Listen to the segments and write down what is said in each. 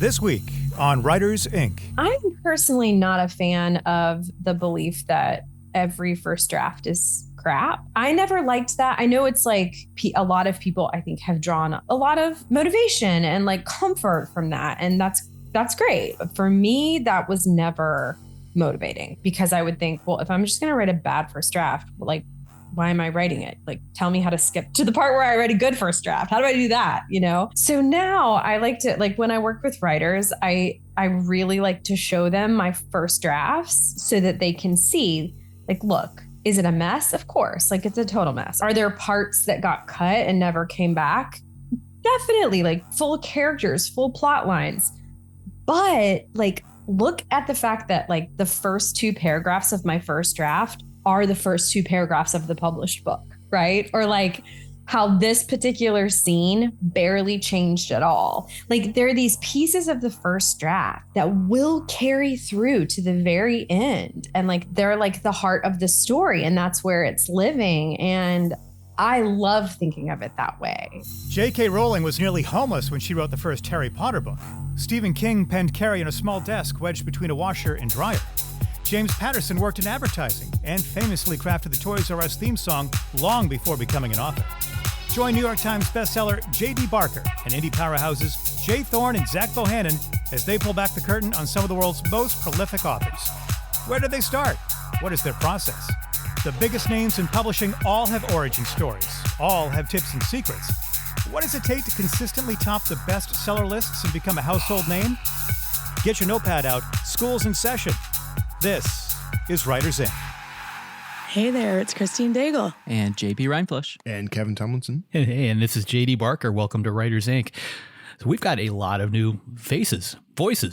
This week on Writers, Inc. I'm personally not a fan of the belief that every first draft is crap. I never liked that. I know it's like a lot of people, I think, have drawn a lot of motivation and like comfort from that. And that's great. But for me, that was never motivating because I would think, well, if I'm just going to write a bad first draft, like, why am I writing it? Like, tell me how to skip to the part where I write a good first draft. How do I do that? You know? So now I like to, like, when I work with writers, I really like to show them my first drafts so that they can see, like, look, is it a mess? Of course. Like, it's a total mess. Are there parts that got cut and never came back? Definitely. Like, full characters, full plot lines. But like, look at the fact that like the first 2 paragraphs of my first draft are the first 2 paragraphs of the published book, right? Or like how this particular scene barely changed at all. Like there are these pieces of the first draft that will carry through to the very end. And like, they're like the heart of the story and that's where it's living. And I love thinking of it that way. J.K. Rowling was nearly homeless when she wrote the first Harry Potter book. Stephen King penned Carrie on a small desk wedged between a washer and dryer. James Patterson worked in advertising and famously crafted the Toys R Us theme song long before becoming an author. Join New York Times bestseller J.D. Barker and indie powerhouses Jay Thorne and Zach Bohannon as they pull back the curtain on some of the world's most prolific authors. Where did they start? What is their process? The biggest names in publishing all have origin stories. All have tips and secrets. What does it take to consistently top the bestseller lists and become a household name? Get your notepad out. School's in session. This is Writers, Inc. Hey there, it's Christine Daigle. And JP Reinflush. And Kevin Tomlinson. Hey, and this is JD Barker. Welcome to Writers, Inc. So we've got a lot of new voices.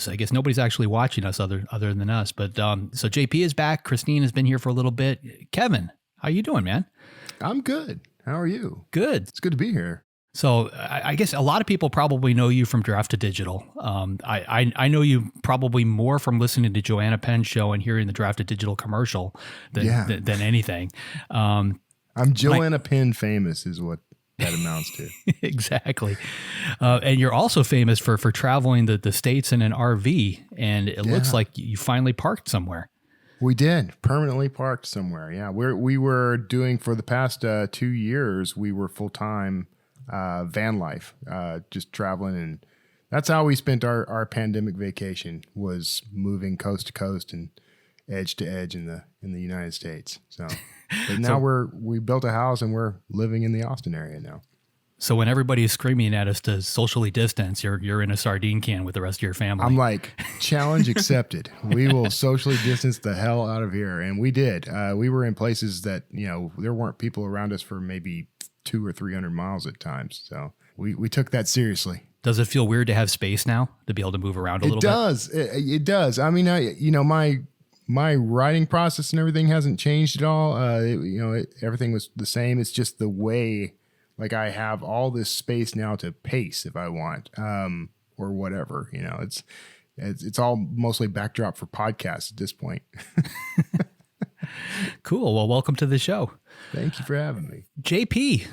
I guess nobody's actually watching us other than us. But so JP is back. Christine has been here for a little bit. Kevin, how you doing, man? I'm good. How are you? Good. It's good to be here. So I guess a lot of people probably know you from Draft to Digital. I know you probably more from listening to Joanna Penn's show and hearing the Draft to Digital commercial than anything. I'm Joanna Penn famous is what that amounts to. Exactly. And you're also famous for traveling the states in an RV, and it looks like you finally parked somewhere. We did. Permanently parked somewhere. Yeah. We were doing for the past 2 years, we were full-time van life, just traveling, and that's how we spent our pandemic vacation, was moving coast to coast and edge to edge in the United States. So, but now we built a house and we're living in the Austin area now. So when everybody is screaming at us to socially distance, you're in a sardine can with the rest of your family. I'm like, challenge accepted. We will socially distance the hell out of here, and we did. We were in places that there weren't people around us for maybe 200 or 300 miles at times. So we took that seriously. Does it feel weird to have space now to be able to move around a little bit? It does. I mean, my writing process and everything hasn't changed at all. Everything was the same. It's just the way, like, I have all this space now to pace if I want, or whatever. It's all mostly backdrop for podcasts at this point. Cool. Well, welcome to the show. Thank you for having me. JP,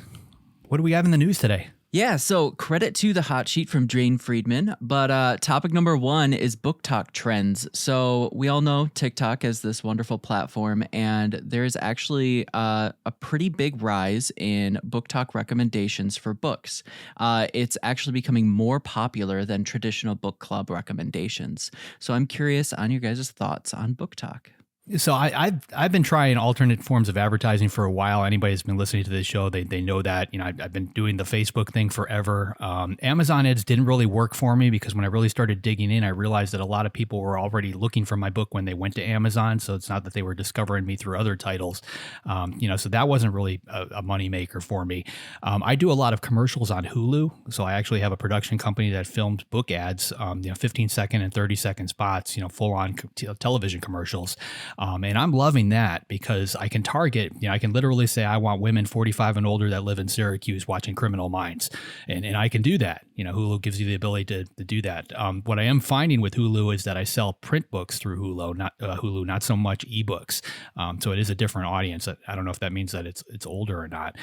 what do we have in the news today? Yeah, so credit to the hot sheet from Jane Friedman, but topic number 1 is book talk trends. So we all know TikTok as this wonderful platform, and there's actually a pretty big rise in book talk recommendations for books. It's actually becoming more popular than traditional book club recommendations. So I'm curious on your guys' thoughts on book talk. So I've been trying alternate forms of advertising for a while. Anybody who's been listening to this show, they know that. I've been doing the Facebook thing forever. Amazon ads didn't really work for me because when I really started digging in, I realized that a lot of people were already looking for my book when they went to Amazon. So it's not that they were discovering me through other titles. So that wasn't really a moneymaker for me. I do a lot of commercials on Hulu. So I actually have a production company that films book ads, 15-second and 30-second spots, full on television commercials. And I'm loving that because I can target, I can literally say I want women 45 and older that live in Syracuse watching Criminal Minds. And I can do that. Hulu gives you the ability to do that. What I am finding with Hulu is that I sell print books through Hulu, not so much ebooks. So it is a different audience. I don't know if that means that it's older or not.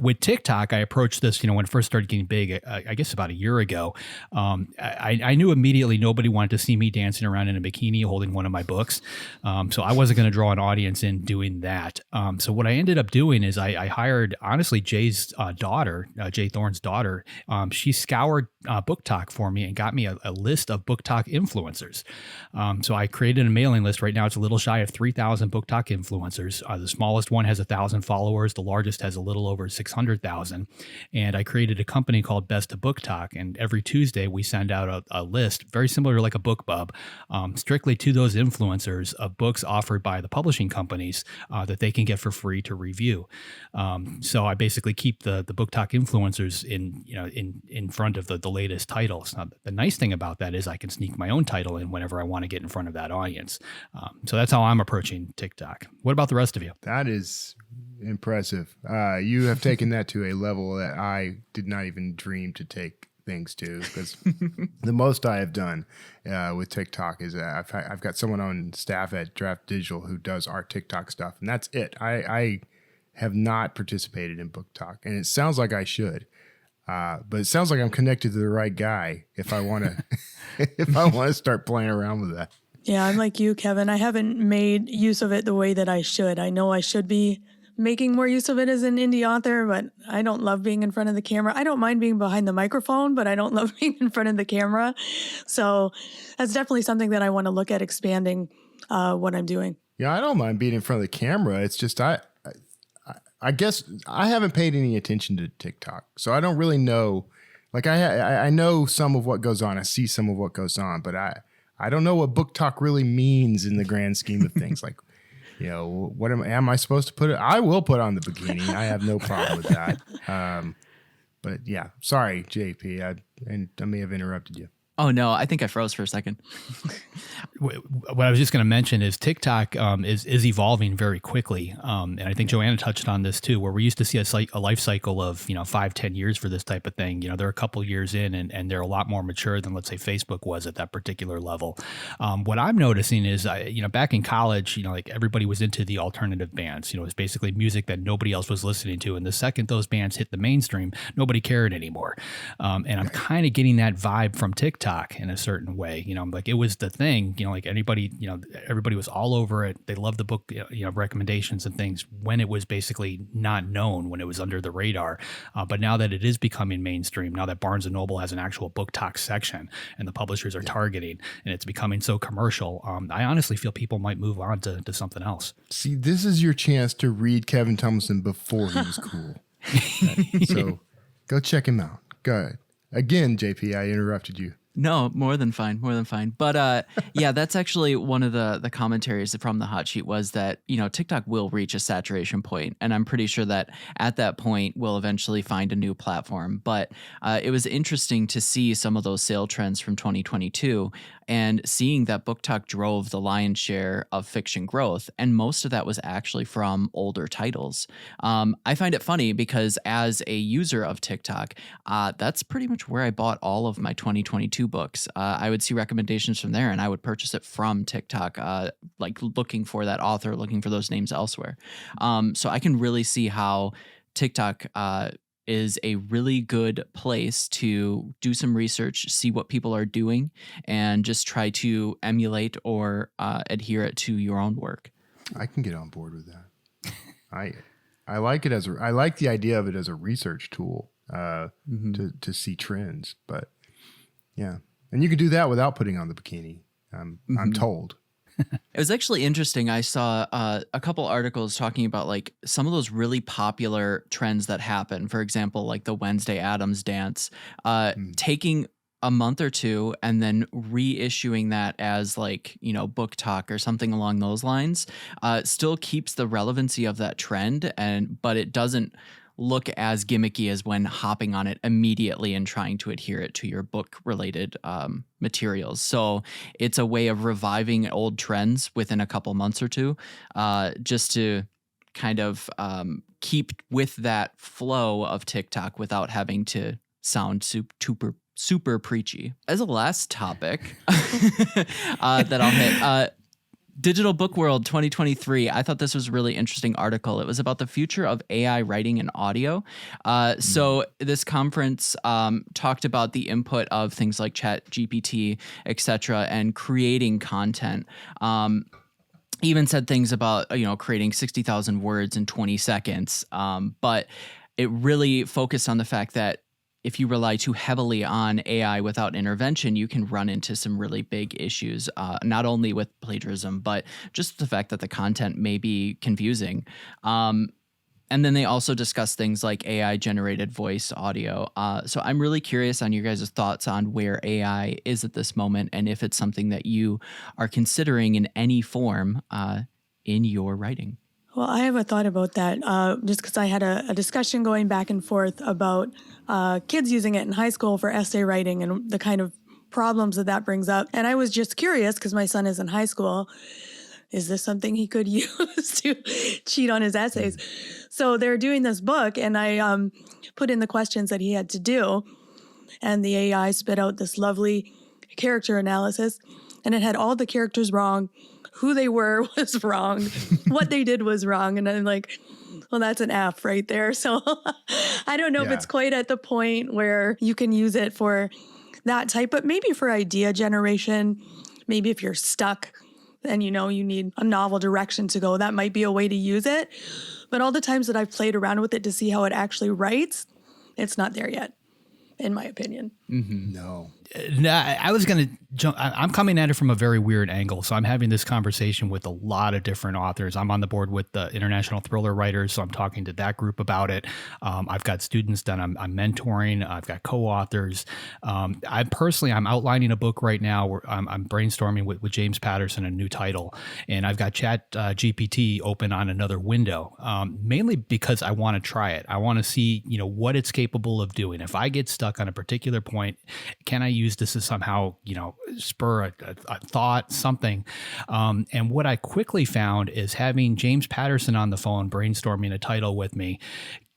With TikTok, I approached this, when it first started getting big, I guess about a year ago. I knew immediately nobody wanted to see me dancing around in a bikini holding one of my books. So I wasn't going to draw an audience in doing that. So what I ended up doing is I hired, honestly, Jay's daughter, Jay Thorne's daughter. She scoured BookTok for me and got me a list of BookTok influencers. So I created a mailing list. Right now it's a little shy of 3,000 BookTok influencers. The smallest one has 1,000 followers. The largest has a little over 600,000. And I created a company called Best of BookTok. And every Tuesday we send out a list, very similar to like a BookBub, strictly to those influencers of books offered by the publishing companies that they can get for free to review. So I basically keep the BookTok influencers in front of the latest titles. Now, the nice thing about that is I can sneak my own title in whenever I want to get in front of that audience. So that's how I'm approaching TikTok. What about the rest of you? That is impressive. You have taken that to a level that I did not even dream to take things to, because the most I have done with TikTok is I've got someone on staff at Draft Digital who does our TikTok stuff, and that's it. I have not participated in BookTok, and it sounds like I should. But it sounds like I'm connected to the right guy if I want to start playing around with that. Yeah, I'm like you, Kevin. I haven't made use of it the way that I should. I know I should be making more use of it as an indie author, but I don't love being in front of the camera. I don't mind being behind the microphone, but I don't love being in front of the camera. So that's definitely something that I want to look at expanding what I'm doing. Yeah, I don't mind being in front of the camera. It's just I guess I haven't paid any attention to TikTok, so I don't really know. Like I know some of what goes on. I see some of what goes on, but I don't know what BookTok really means in the grand scheme of things. Like, what am I supposed to put it? I will put on the bikini. I have no problem with that. But yeah, sorry, JP. I may have interrupted you. Oh, no, I think I froze for a second. What I was just going to mention is TikTok is evolving very quickly. And I think Joanna touched on this too, where we used to see a life cycle of, 5-10 years for this type of thing. They're a couple years in and they're a lot more mature than, let's say, Facebook was at that particular level. What I'm noticing is, back in college, like everybody was into the alternative bands. It was basically music that nobody else was listening to. And the second those bands hit the mainstream, nobody cared anymore. And I'm kind of getting that vibe from TikTok in a certain way. Like it was the thing, like anybody, everybody was all over it. They loved the book, recommendations and things when it was basically not known, when it was under the radar. But now that it is becoming mainstream, now that Barnes & Noble has an actual BookTok section and the publishers are targeting and it's becoming so commercial, I honestly feel people might move on to something else. See, this is your chance to read Kevin Tumlinson before he was cool. So go check him out. Go ahead. Again, JP, I interrupted you. No, more than fine. But yeah, that's actually one of the commentaries from the hot sheet was that, TikTok will reach a saturation point. And I'm pretty sure that at that point we'll eventually find a new platform. But it was interesting to see some of those sale trends from 2022 and seeing that BookTok drove the lion's share of fiction growth. And most of that was actually from older titles. I find it funny because as a user of TikTok, that's pretty much where I bought all of my 2022 books. I would see recommendations from there and I would purchase it from TikTok, like looking for that author, looking for those names elsewhere. So I can really see how TikTok is a really good place to do some research, see what people are doing, and just try to emulate or adhere it to your own work. I can get on board with that. I like it I like the idea of it as a research tool to see trends. But yeah, and you can do that without putting on the bikini. I'm told. It was actually interesting. I saw a couple articles talking about like some of those really popular trends that happen. For example, like the Wednesday Addams dance, taking a month or two and then reissuing that as like, BookTok or something along those lines, still keeps the relevancy of that trend. But it doesn't look as gimmicky as when hopping on it immediately and trying to adhere it to your book related materials. So it's a way of reviving old trends within a couple months or two, just to kind of keep with that flow of TikTok without having to sound super preachy. As a last topic that I'll hit, Digital Book World 2023. I thought this was a really interesting article. It was about the future of AI writing and audio. So this conference talked about the input of things like ChatGPT, etc., and creating content. Even said things about, creating 60,000 words in 20 seconds. But it really focused on the fact that if you rely too heavily on AI without intervention, you can run into some really big issues, not only with plagiarism, but just the fact that the content may be confusing. And then they also discuss things like AI-generated voice audio. So I'm really curious on your guys' thoughts on where AI is at this moment and if it's something that you are considering in any form in your writing. Well, I have a thought about that just because I had a discussion going back and forth about kids using it in high school for essay writing and the kind of problems that brings up. And I was just curious because my son is in high school. Is this something he could use to cheat on his essays? So they're doing this book, and I put in the questions that he had to do, and the AI spit out this lovely character analysis, and it had all the characters wrong. Who they were was wrong. What they did was wrong. And I'm like, well, that's an F right there. So I don't know if it's quite at the point where you can use it for that type, but maybe for idea generation, maybe if you're stuck and you need a novel direction to go, that might be a way to use it. But all the times that I've played around with it to see how it actually writes, it's not there yet, in my opinion. Mm-hmm. No, I was going to jump. I'm coming at it from a very weird angle. So I'm having this conversation with a lot of different authors. I'm on the board with the International Thriller Writers, so I'm talking to that group about it. I've got students that I'm mentoring. I've got co-authors. I'm outlining a book right now where I'm brainstorming with James Patterson, a new title. And I've got Chat GPT open on another window, mainly because I want to try it. I want to see, what it's capable of doing. If I get stuck on a particular point, can I use this to somehow, spur a thought, something? And what I quickly found is having James Patterson on the phone brainstorming a title with me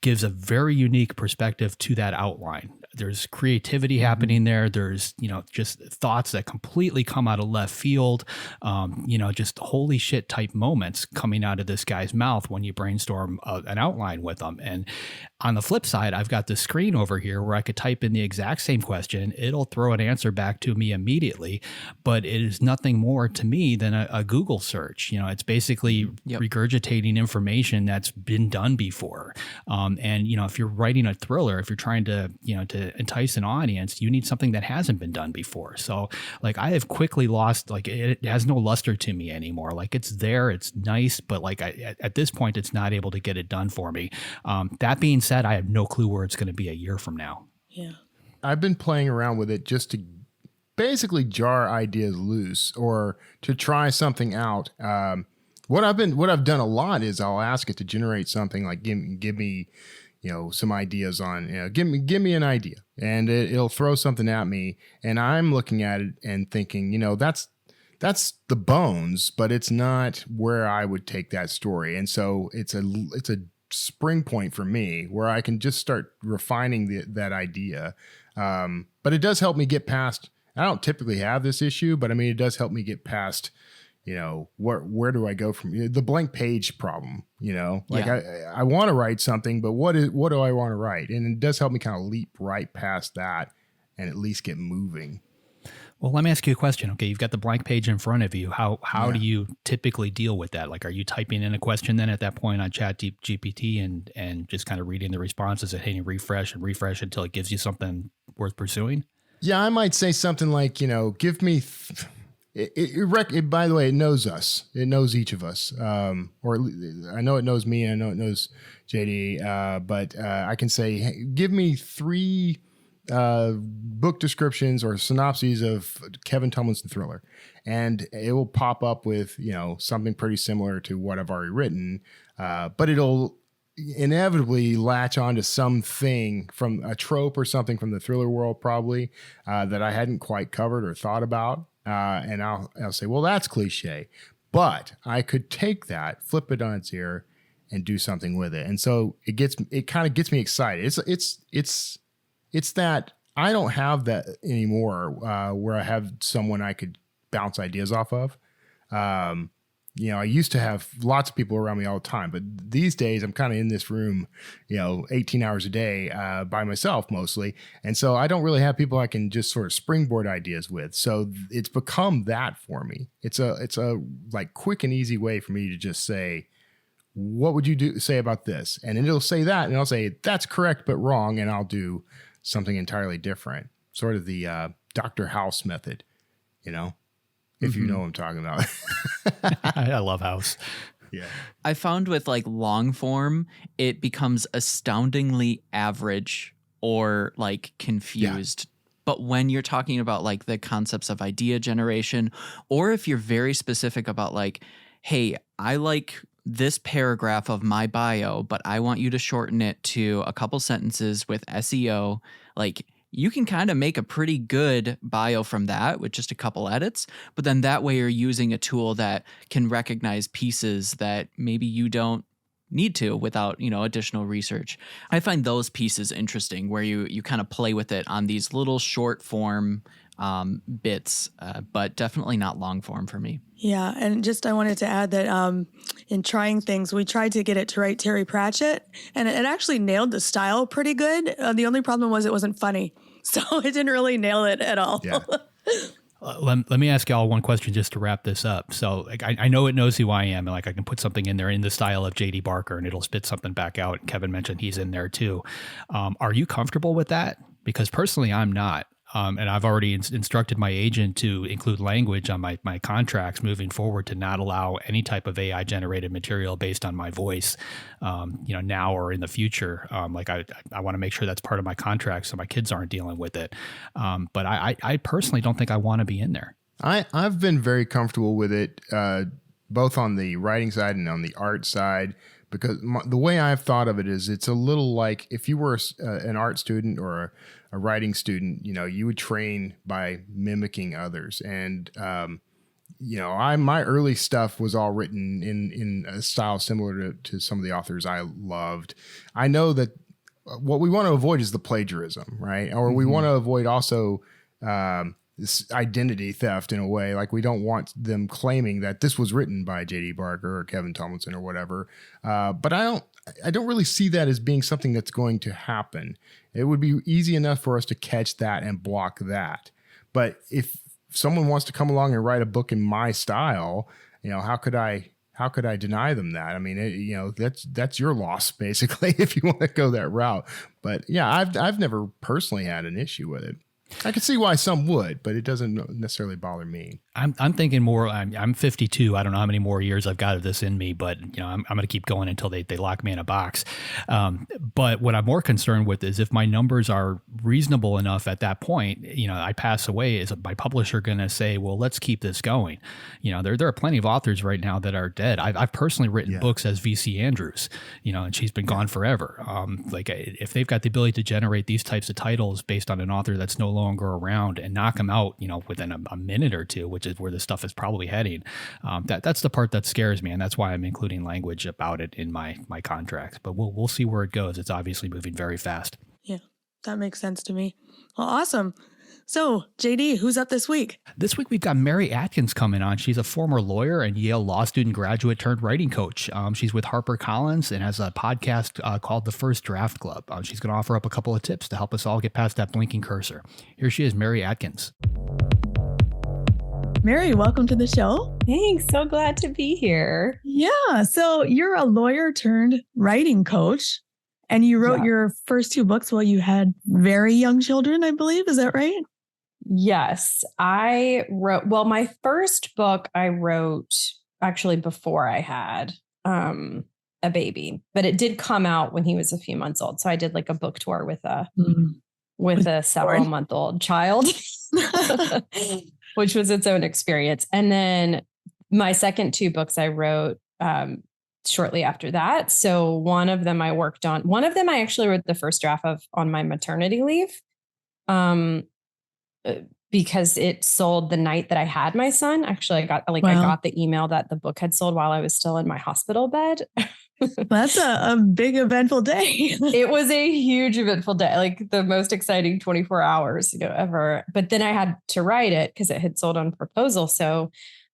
gives a very unique perspective to that outline. There's creativity happening there. There's, just thoughts that completely come out of left field, just holy shit type moments coming out of this guy's mouth when you brainstorm an outline with them. And on the flip side, I've got the screen over here where I could type in the exact same question. It'll throw an answer back to me immediately, but it is nothing more to me than a Google search. It's basically regurgitating information that's been done before. And if you're writing a thriller, if you're trying to entice an audience, you need something that hasn't been done before. So I have quickly lost, it has no luster to me anymore. It's there, it's nice, but at this point, it's not able to get it done for me. That being said, I have no clue where it's going to be a year from now. Yeah. I've been playing around with it just to basically jar ideas loose or to try something out. What I've done a lot is I'll ask it to generate something like give me some ideas on, give me an idea, and it'll throw something at me, and I'm looking at it and thinking, that's the bones, but it's not where I would take that story. And so it's a spring point for me where I can just start refining that idea. But it does help me get past, I don't typically have this issue, but it does help me get past, where do I go from the blank page problem, I want to write something, but what do I want to write? And it does help me kind of leap right past that and at least get moving. Well, let me ask you a question. Okay, you've got the blank page in front of you. How do you typically deal with that? Are you typing in a question then at that point on Chat GPT and just kind of reading the responses and hitting refresh until it gives you something worth pursuing? Yeah, I might say something like, give me... by the way, it knows us. It knows each of us. Or I know it knows me, and I know it knows JD. But I can say, hey, give me 3 book descriptions or synopses of Kevin Tomlinson thriller, and it will pop up with something pretty similar to what I've already written. But it'll inevitably latch onto something from a trope or something from the thriller world, probably that I hadn't quite covered or thought about. And I'll say, well, that's cliche, but I could take that, flip it on its ear, and do something with it. And so it kind of gets me excited. It's it's that I don't have that anymore, where I have someone I could bounce ideas off of. I used to have lots of people around me all the time, but these days I'm kind of in this room, 18 hours a day, by myself mostly. And so I don't really have people I can just sort of springboard ideas with. So it's become that for me. It's a like quick and easy way for me to just say, what would you say about this? And then it'll say that, and I'll say, that's correct, but wrong. And I'll do something entirely different. Sort of the Dr. House method, if you know what I'm talking about. I love House. Yeah. I found with like long form, it becomes astoundingly average or like confused. Yeah. But when you're talking about like the concepts of idea generation, or if you're very specific about like, hey, I like this paragraph of my bio, but I want you to shorten it to a couple sentences with SEO, like you can kind of make a pretty good bio from that with just a couple edits. But then that way you're using a tool that can recognize pieces that maybe you don't need to without, additional research. I find those pieces interesting where you kind of play with it on these little short form bits, but definitely not long form for me. Yeah. And I wanted to add that in trying things, we tried to get it to write Terry Pratchett, and it actually nailed the style pretty good. The only problem was it wasn't funny. So it didn't really nail it at all. Yeah. Let me ask y'all one question just to wrap this up. So like, I know it knows who I am, and like I can put something in there in the style of JD Barker and it'll spit something back out. Kevin mentioned he's in there too. Are you comfortable with that? Because personally, I'm not. And I've already instructed my agent to include language on my contracts moving forward to not allow any type of AI generated material based on my voice, now or in the future. I want to make sure that's part of my contract so my kids aren't dealing with it. But I personally don't think I want to be in there. I've been very comfortable with it, both on the writing side and on the art side, because the way I've thought of it is it's a little like if you were an art student or a writing student, you would train by mimicking others. And, my early stuff was all written in a style similar to some of the authors I loved. I know that what we want to avoid is the plagiarism, right? Or we want to avoid also this identity theft in a way. Like we don't want them claiming that this was written by JD Barker or Kevin Tomlinson or whatever. But I don't really see that as being something that's going to happen. It would be easy enough for us to catch that and block that. But if someone wants to come along and write a book in my style, how could I deny them that? I mean, that's your loss basically if you want to go that route. But yeah, I've never personally had an issue with it. I can see why some would, but it doesn't necessarily bother me. I'm thinking more. I'm 52. I don't know how many more years I've got of this in me, but I'm going to keep going until they lock me in a box. But what I'm more concerned with is if my numbers are reasonable enough at that point, I pass away, is my publisher going to say, well, let's keep this going? There are plenty of authors right now that are dead. I've personally written books as VC Andrews, and she's been gone forever. If they've got the ability to generate these types of titles based on an author that's no longer around and knock them out, within a minute or two, which is where this stuff is probably heading. That's the part that scares me, and that's why I'm including language about it in my contracts. But we'll see where it goes. It's obviously moving very fast. Yeah, that makes sense to me. Well, awesome. So, JD, who's up this week? This week, we've got Mary Adkins coming on. She's a former lawyer and Yale law student graduate turned writing coach. She's with HarperCollins and has a podcast called The First Draft Club. She's going to offer up a couple of tips to help us all get past that blinking cursor. Here she is, Mary Adkins. Mary, welcome to the show. Thanks. So glad to be here. Yeah. So you're a lawyer turned writing coach, and you wrote your first two books while you had very young children, I believe. Is that right? Yes. My first book I wrote actually before I had a baby, but it did come out when he was a few months old. So I did like a book tour with a several month old child, which was its own experience. And then my second two books I wrote shortly after that. So one of them I worked on. One of them I actually wrote the first draft of on my maternity leave, because it sold the night that I had my son. Actually, I got the email that the book had sold while I was still in my hospital bed. That's a big eventful day. It was a huge eventful day, like the most exciting 24 hours, ever. But then I had to write it because it had sold on proposal. So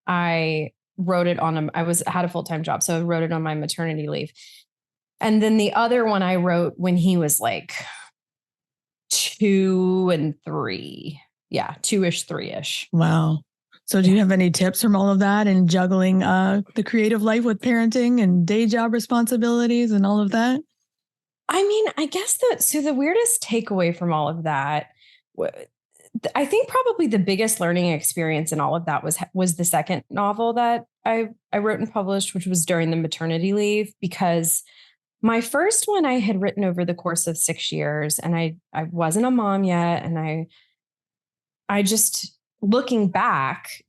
I wrote it on had a full-time job. So I wrote it on my maternity leave. And then the other one I wrote when he was like 2 and 3. Yeah, 2-ish, 3-ish. Wow. So do you have any tips from all of that and juggling the creative life with parenting and day job responsibilities and all of that? I mean, I guess the weirdest takeaway from all of that, I think probably the biggest learning experience in all of that was the second novel that I wrote and published, which was during the maternity leave, because my first one I had written over the course of 6 years, and I wasn't a mom yet. And I just, looking back,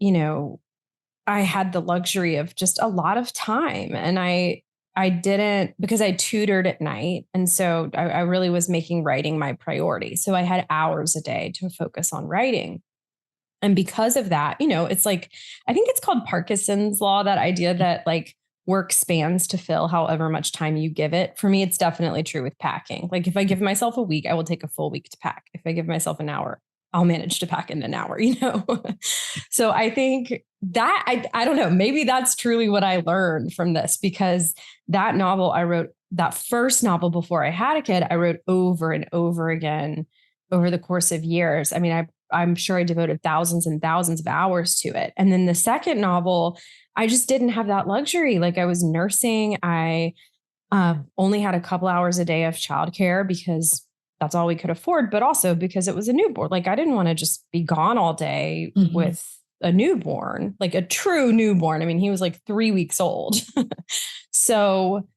I had the luxury of just a lot of time, and I didn't, because I tutored at night. And so I really was making writing my priority. So I had hours a day to focus on writing. And because of that, it's like, I think it's called Parkinson's law, that idea that like work spans to fill however much time you give it. For me, it's definitely true with packing. Like if I give myself a week, I will take a full week to pack. If I give myself an hour, I'll manage to pack in an hour, So I think that I don't know, maybe that's truly what I learned from this, because that novel I wrote, that first novel before I had a kid, I wrote over and over again over the course of years. I mean, I'm sure I devoted thousands and thousands of hours to it. And then the second novel, I just didn't have that luxury. Like I was nursing. I only had a couple hours a day of childcare because that's all we could afford, but also because it was a newborn. Like I didn't want to just be gone all day with a newborn, like a true newborn. I mean, he was like 3 weeks old. So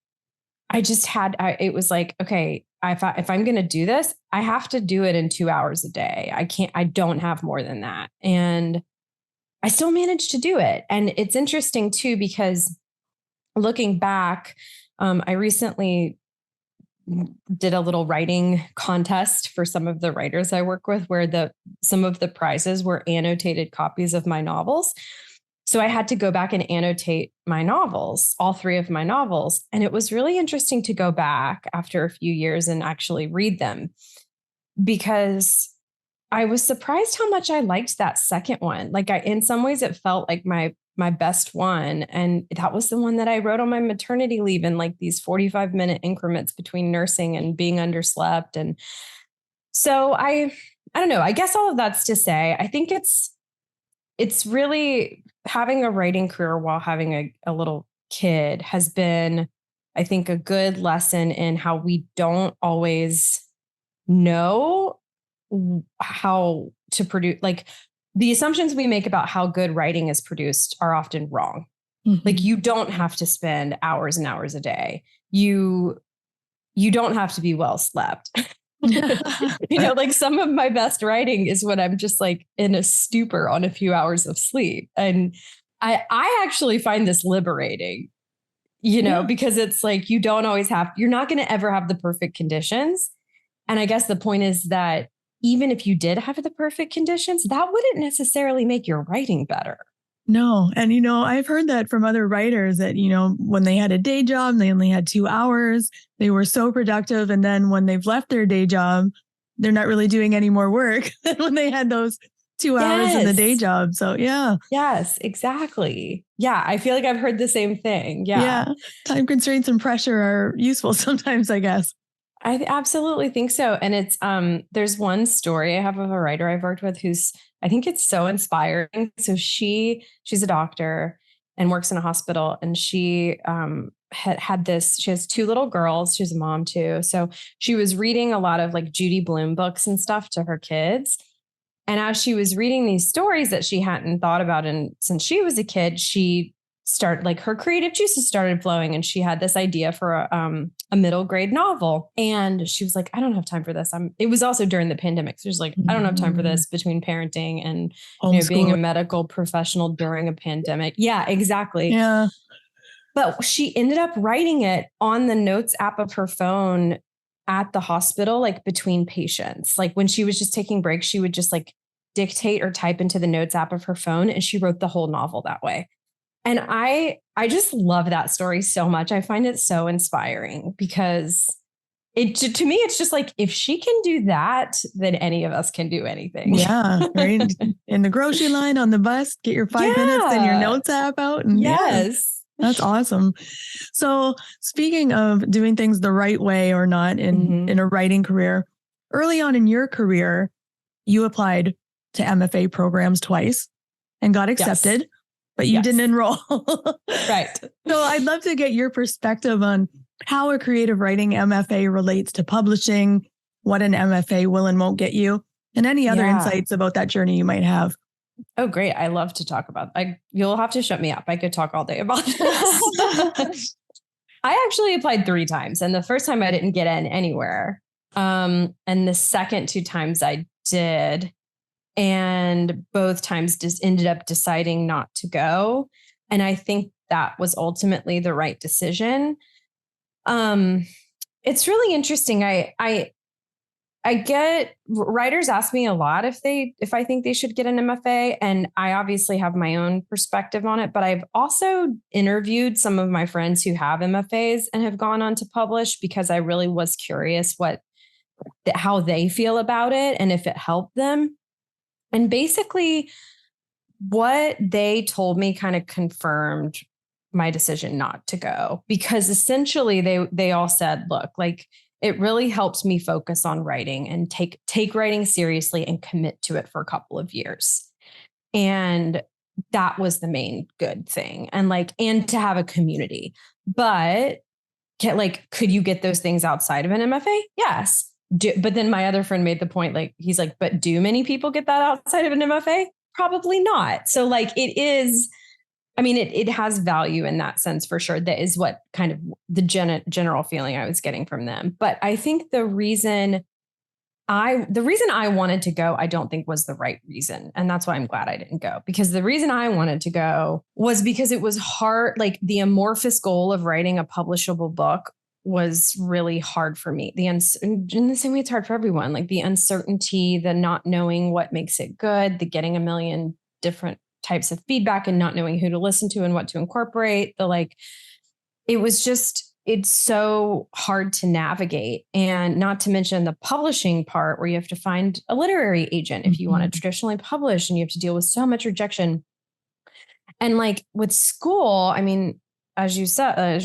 I just it was like, okay, if I'm going to do this, I have to do it in 2 hours a day. I don't have more than that. And I still managed to do it. And it's interesting too, because looking back, I recently did a little writing contest for some of the writers I work with, where some of the prizes were annotated copies of my novels. So I had to go back and annotate my novels, all 3 of my novels. And it was really interesting to go back after a few years and actually read them, because I was surprised how much I liked that second one. Like in some ways it felt like my best one. And that was the one that I wrote on my maternity leave in like these 45-minute increments between nursing and being underslept. And so I don't know, I guess all of that's to say, I think it's really, having a writing career while having a little kid has been, I think, a good lesson in how we don't always know how to produce, like the assumptions we make about how good writing is produced are often wrong. Like you don't have to spend hours and hours a day. You don't have to be well slept. Like some of my best writing is when I'm just like in a stupor on a few hours of sleep. And I actually find this liberating, because it's like, you're not going to ever have the perfect conditions. And I guess the point is that even if you did have the perfect conditions, that wouldn't necessarily make your writing better. No. And, I've heard that from other writers that, when they had a day job, they only had 2 hours, they were so productive. And then when they've left their day job, they're not really doing any more work than when they had those 2 hours in the day job. So, yeah. Yes, exactly. Yeah. I feel like I've heard the same thing. Yeah. Yeah. Time constraints and pressure are useful sometimes, I guess. I absolutely think so. And it's, there's one story I have of a writer I've worked with I think it's so inspiring. So she's a doctor and works in a hospital, and she she has 2 little girls. She's a mom too. So she was reading a lot of like Judy Blume books and stuff to her kids. And as she was reading these stories that she hadn't thought about since she was a kid, she started, like, her creative juices started flowing, and she had this idea for a middle grade novel. And she was like, I don't have time for this. It was also during the pandemic. So she's like, I don't have time for this, between parenting and being a medical professional during a pandemic. Yeah, exactly. Yeah. But she ended up writing it on the notes app of her phone at the hospital, like between patients. Like when she was just taking breaks, she would just like dictate or type into the notes app of her phone, and she wrote the whole novel that way. And I I just love that story so much. I find it so inspiring because to me, it's just like, if she can do that, then any of us can do anything. Yeah. Right. In the grocery line, on the bus, get your 5 minutes and your notes app out. And yes. That's awesome. So speaking of doing things the right way or not in a writing career, early on in your career, you applied to MFA programs twice and got accepted, but you didn't enroll. Right. So I'd love to get your perspective on how a creative writing MFA relates to publishing, what an MFA will and won't get you, and any other insights about that journey you might have. Oh, great. I love to talk about you'll have to shut me up. I could talk all day about this. I actually applied 3 times, and the first time I didn't get in anywhere. And the second 2 times I did, and both times just ended up deciding not to go. And I think that was ultimately the right decision. It's really interesting. I get writers ask me a lot if I think they should get an MFA, and I obviously have my own perspective on it, but I've also interviewed some of my friends who have MFAs and have gone on to publish because I really was curious how they feel about it and if it helped them. And basically what they told me kind of confirmed my decision not to go, because essentially they all said, look, like, it really helps me focus on writing and take writing seriously and commit to it for a couple of years. And that was the main good thing. And to have a community. But could you get those things outside of an MFA? Yes. But then my other friend made the point, he's like, but do many people get that outside of an MFA? Probably not. So it is, it has value in that sense for sure. That is what kind of the general feeling I was getting from them. But I think the reason I wanted to go, I don't think was the right reason. And that's why I'm glad I didn't go, because the reason I wanted to go was because it was hard. The amorphous goal of writing a publishable book was really hard for me. In the same way it's hard for everyone, the uncertainty, the not knowing what makes it good, the getting a million different types of feedback and not knowing who to listen to and what to incorporate. It's so hard to navigate. And not to mention the publishing part where you have to find a literary agent if you want to traditionally publish, and you have to deal with so much rejection. And with school, as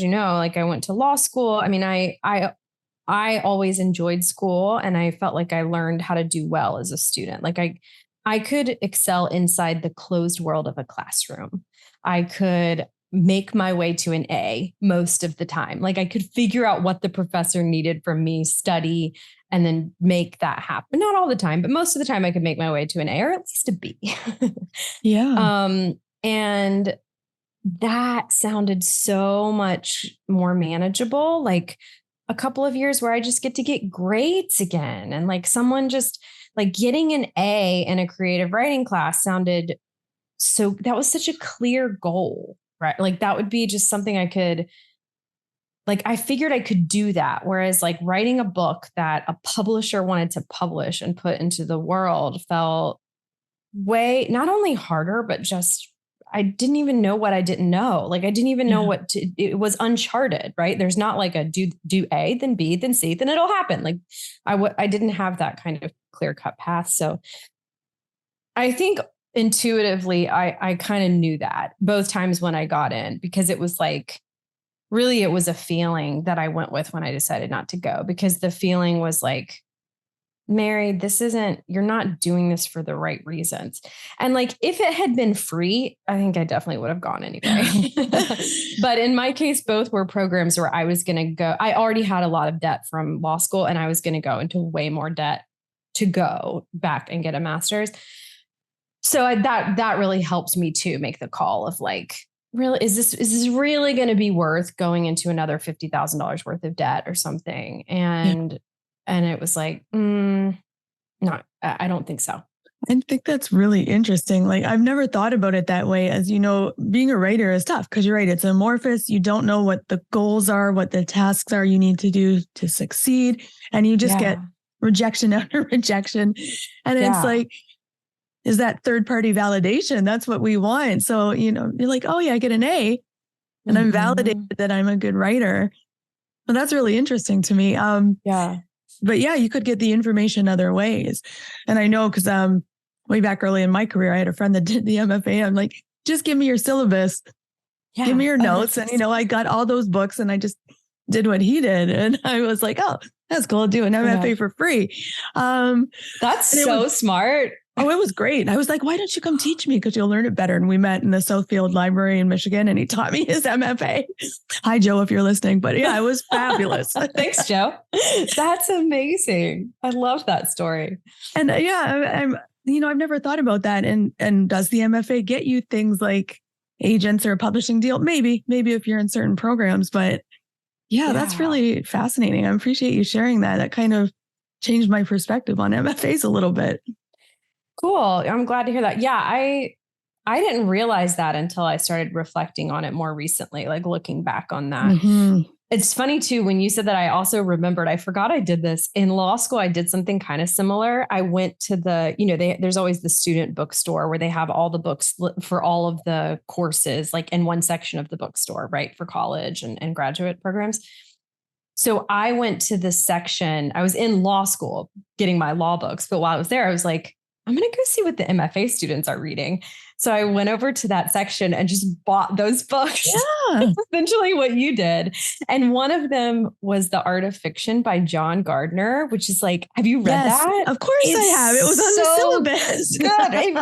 you know, I went to law school. I always enjoyed school, and I felt like I learned how to do well as a student. I could excel inside the closed world of a classroom. I could make my way to an A most of the time. I could figure out what the professor needed from me, study, and then make that happen. Not all the time, but most of the time I could make my way to an A or at least a B. Yeah. And that sounded so much more manageable. A couple of years where I just get to get grades again. And someone just getting an A in a creative writing class sounded that was such a clear goal, right? That would be just something I could, I figured I could do that. Whereas writing a book that a publisher wanted to publish and put into the world felt way, not only harder, but just, I didn't even know what I didn't know. I didn't even know it was uncharted, right? There's not a do A, then B, then C, then it'll happen. I didn't have that kind of clear cut path. So I think intuitively, I kind of knew that both times when I got in, because it was really, it was a feeling that I went with when I decided not to go, because the feeling was Mary, you're not doing this for the right reasons. And if it had been free, I think I definitely would have gone anyway. But in my case, both were programs where I was going to go. I already had a lot of debt from law school, and I was going to go into way more debt to go back and get a master's. So that really helped me to make the call of really, is this really going to be worth going into another $50,000 worth of debt or something? And it was no, I don't think so. I think that's really interesting. I've never thought about it that way. As you know, being a writer is tough because you're right. It's amorphous. You don't know what the goals are, what the tasks are you need to do to succeed. And you just get rejection after rejection. And it's is that third party validation? That's what we want. So, you're oh yeah, I get an A. and I'm validated that I'm a good writer. Well, that's really interesting to me. Yeah. But yeah, you could get the information other ways. And I know because way back early in my career, I had a friend that did the MFA. I'm like, just give me your syllabus, give me your notes. And, I got all those books and I just did what he did. And I was like, oh, that's cool. I'll do an MFA for free. That's so smart. Oh, it was great. I was like, why don't you come teach me? Because you'll learn it better. And we met in the Southfield Library in Michigan and he taught me his MFA. Hi, Joe, if you're listening. But yeah, it was fabulous. Thanks, Joe. That's amazing. I love that story. And I'm I've never thought about that. And does the MFA get you things like agents or a publishing deal? Maybe if you're in certain programs. But yeah, that's really fascinating. I appreciate you sharing that. That kind of changed my perspective on MFAs a little bit. Cool. I'm glad to hear that. Yeah, I didn't realize that until I started reflecting on it more recently, like looking back on that. Mm-hmm. It's funny too, when you said that, I also remembered, I forgot I did this in law school. I did something kind of similar. I went to there's always the student bookstore where they have all the books for all of the courses, like in one section of the bookstore, right? For college and graduate programs. So I went to this section. I was in law school getting my law books, but while I was there, I was like, I'm going to go see what the MFA students are reading. So I went over to that section and just bought those books. Yeah. Essentially what you did. And one of them was The Art of Fiction by John Gardner, which is like, have you read that? Of course I have. It was on the syllabus. Good.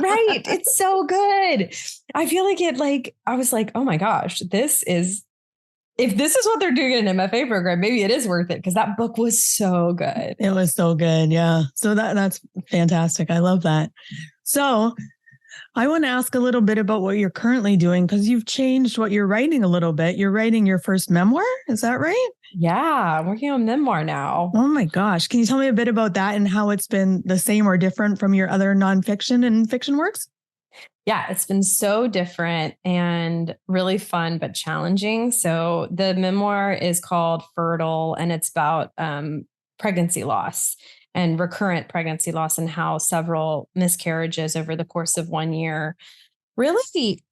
Right. It's so good. I feel like I was like, oh my gosh, if this is what they're doing in an MFA program, maybe it is worth it, because that book was so good. It was so good. Yeah. So that's fantastic. I love that. So I want to ask a little bit about what you're currently doing, because you've changed what you're writing a little bit. You're writing your first memoir. Is that right? Yeah. I'm working on memoir now. Oh my gosh. Can you tell me a bit about that and how it's been the same or different from your other nonfiction and fiction works? Yeah, it's been so different and really fun, but challenging. So the memoir is called Fertile, and it's about pregnancy loss and recurrent pregnancy loss, and how several miscarriages over the course of 1 year really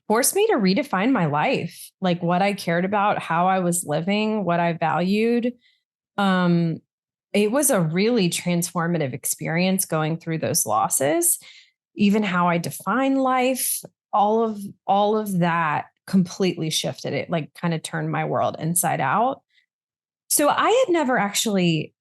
forced me to redefine my life, like what I cared about, how I was living, what I valued. It was a really transformative experience going through those losses. Even how I define life, all of that completely shifted it, like kind of turned my world inside out. So I had never actually,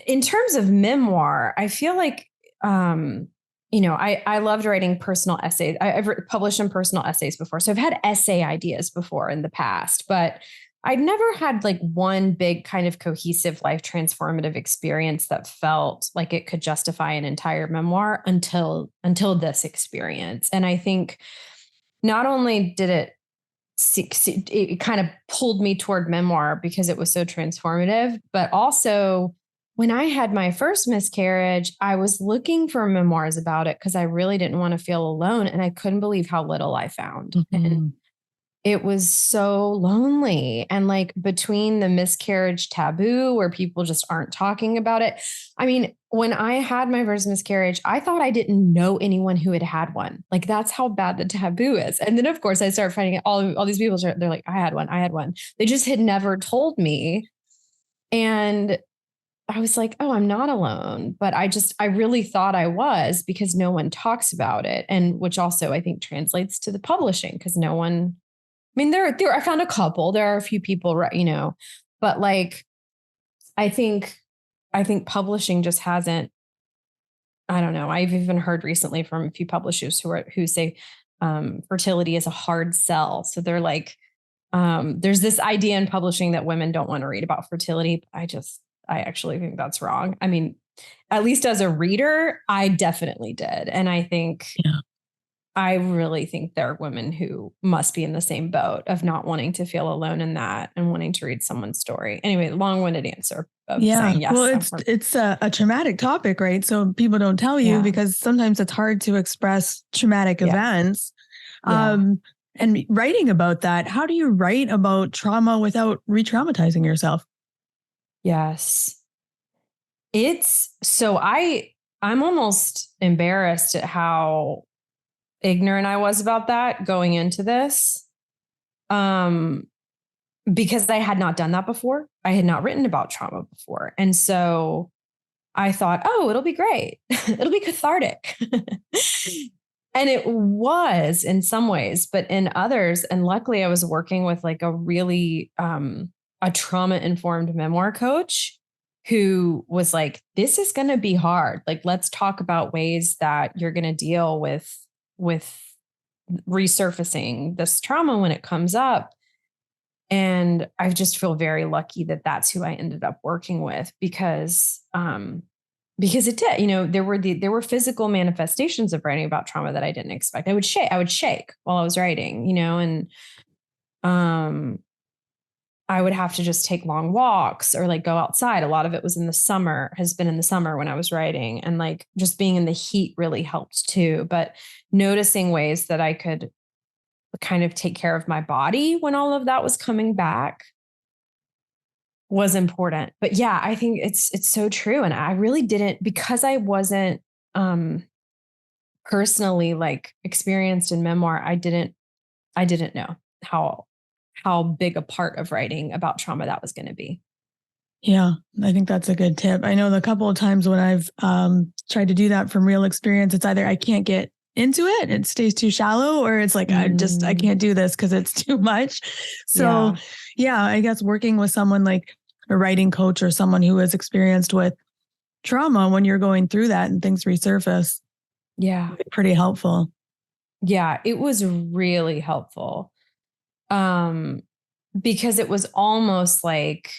in terms of memoir, I feel like, I loved writing personal essays. I've published some personal essays before. So I've had essay ideas before in the past, but I'd never had like one big kind of cohesive life transformative experience that felt like it could justify an entire memoir until this experience. And I think not only did it kind of pulled me toward memoir because it was so transformative, but also when I had my first miscarriage, I was looking for memoirs about it because I really didn't want to feel alone. And I couldn't believe how little I found. Mm-hmm. And it was so lonely. And like between the miscarriage taboo where people just aren't talking about it. I mean, when I had my first miscarriage, I thought I didn't know anyone who had had one. Like that's how bad the taboo is. And then of course I started finding all these people, they're like, I had one. They just had never told me. And I was like, oh, I'm not alone. But I really thought I was, because no one talks about it. And which also I think translates to the publishing, because no one, I mean, I found a couple, there are a few people, but like, I think publishing just hasn't, I don't know. I've even heard recently from a few publishers who say fertility is a hard sell. So they're like, there's this idea in publishing that women don't want to read about fertility. I actually think that's wrong. I mean, at least as a reader, I definitely did. And I think, I really think there are women who must be in the same boat of not wanting to feel alone in that and wanting to read someone's story. Anyway, long-winded answer of saying yes. Well, it's a traumatic topic, right? So people don't tell you because sometimes it's hard to express traumatic events. And writing about that, how do you write about trauma without re-traumatizing yourself? Yes. I'm almost embarrassed at how ignorant I was about that going into this. because I had not done that before. I had not written about trauma before. And so I thought, oh, it'll be great. It'll be cathartic. And it was in some ways, but in others, and luckily I was working with like a really, a trauma-informed memoir coach who was like, this is going to be hard. Like, let's talk about ways that you're going to deal with resurfacing this trauma when it comes up. And I just feel very lucky that that's who I ended up working with because it did, you know, there were physical manifestations of writing about trauma that I didn't expect. I would shake while I was writing, you know, and I would have to just take long walks or like go outside. A lot of it was has been in the summer when I was writing, and like just being in the heat really helped too. But noticing ways that I could kind of take care of my body when all of that was coming back was important. But yeah, I think it's so true. And I really didn't, because I wasn't personally like experienced in memoir, I didn't know how big a part of writing about trauma that was going to be. Yeah, I think that's a good tip. I know the couple of times when I've tried to do that from real experience, it's either I can't get into it stays too shallow, or it's like, I can't do this because it's too much. So yeah, I guess working with someone like a writing coach or someone who is experienced with trauma when you're going through that and things resurface. Yeah. Pretty helpful. Yeah, it was really helpful. Because it was almost like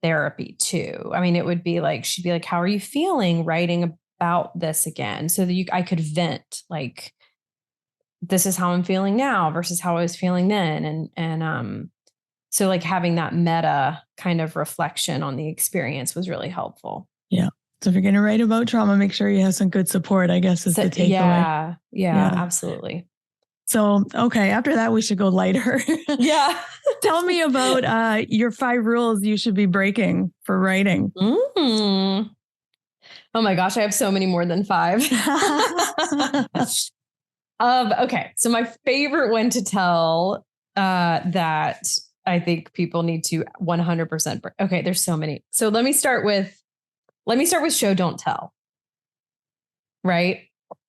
therapy too. I mean, it would be like, she'd be like, how are you feeling writing about this again? So that I could vent, like, this is how I'm feeling now versus how I was feeling then. And so like having that meta kind of reflection on the experience was really helpful. Yeah. So if you're going to write about trauma, make sure you have some good support, I guess, is the takeaway. Yeah, absolutely. So, okay, after that, we should go lighter. Yeah. Tell me about your 5 rules you should be breaking for writing. Oh my gosh, I have so many more than 5. Okay, so my favorite one to tell that I think people need to 100% break. Okay, there's so many. So let me start with show, don't tell. Right?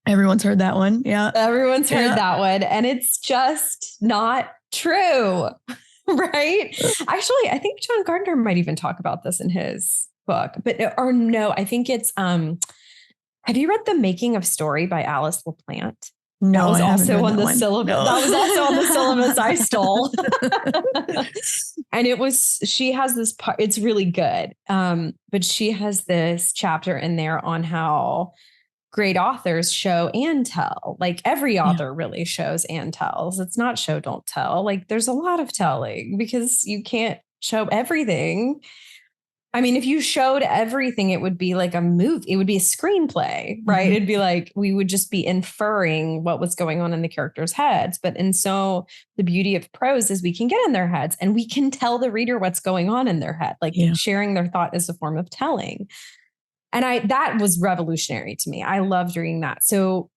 Everyone's heard that one. Yeah. Everyone's heard that one. And it's just not true. Right? Actually, I think John Gardner might even talk about this in his book. I think it's have you read The Making of Story by Alice LaPlante? No, that was also on the syllabus. No. That was also on the syllabus I stole. And she has this part, it's really good. But she has this chapter in there on how great authors show and tell. Like every author really shows and tells. It's not show, don't tell. Like there's a lot of telling because you can't show everything. I mean, if you showed everything, it would be like a movie. It would be a screenplay, right? It'd be like, we would just be inferring what was going on in the characters' heads. So the beauty of prose is we can get in their heads and we can tell the reader what's going on in their head. Like sharing their thought is a form of telling. And that was revolutionary to me. I loved reading that. So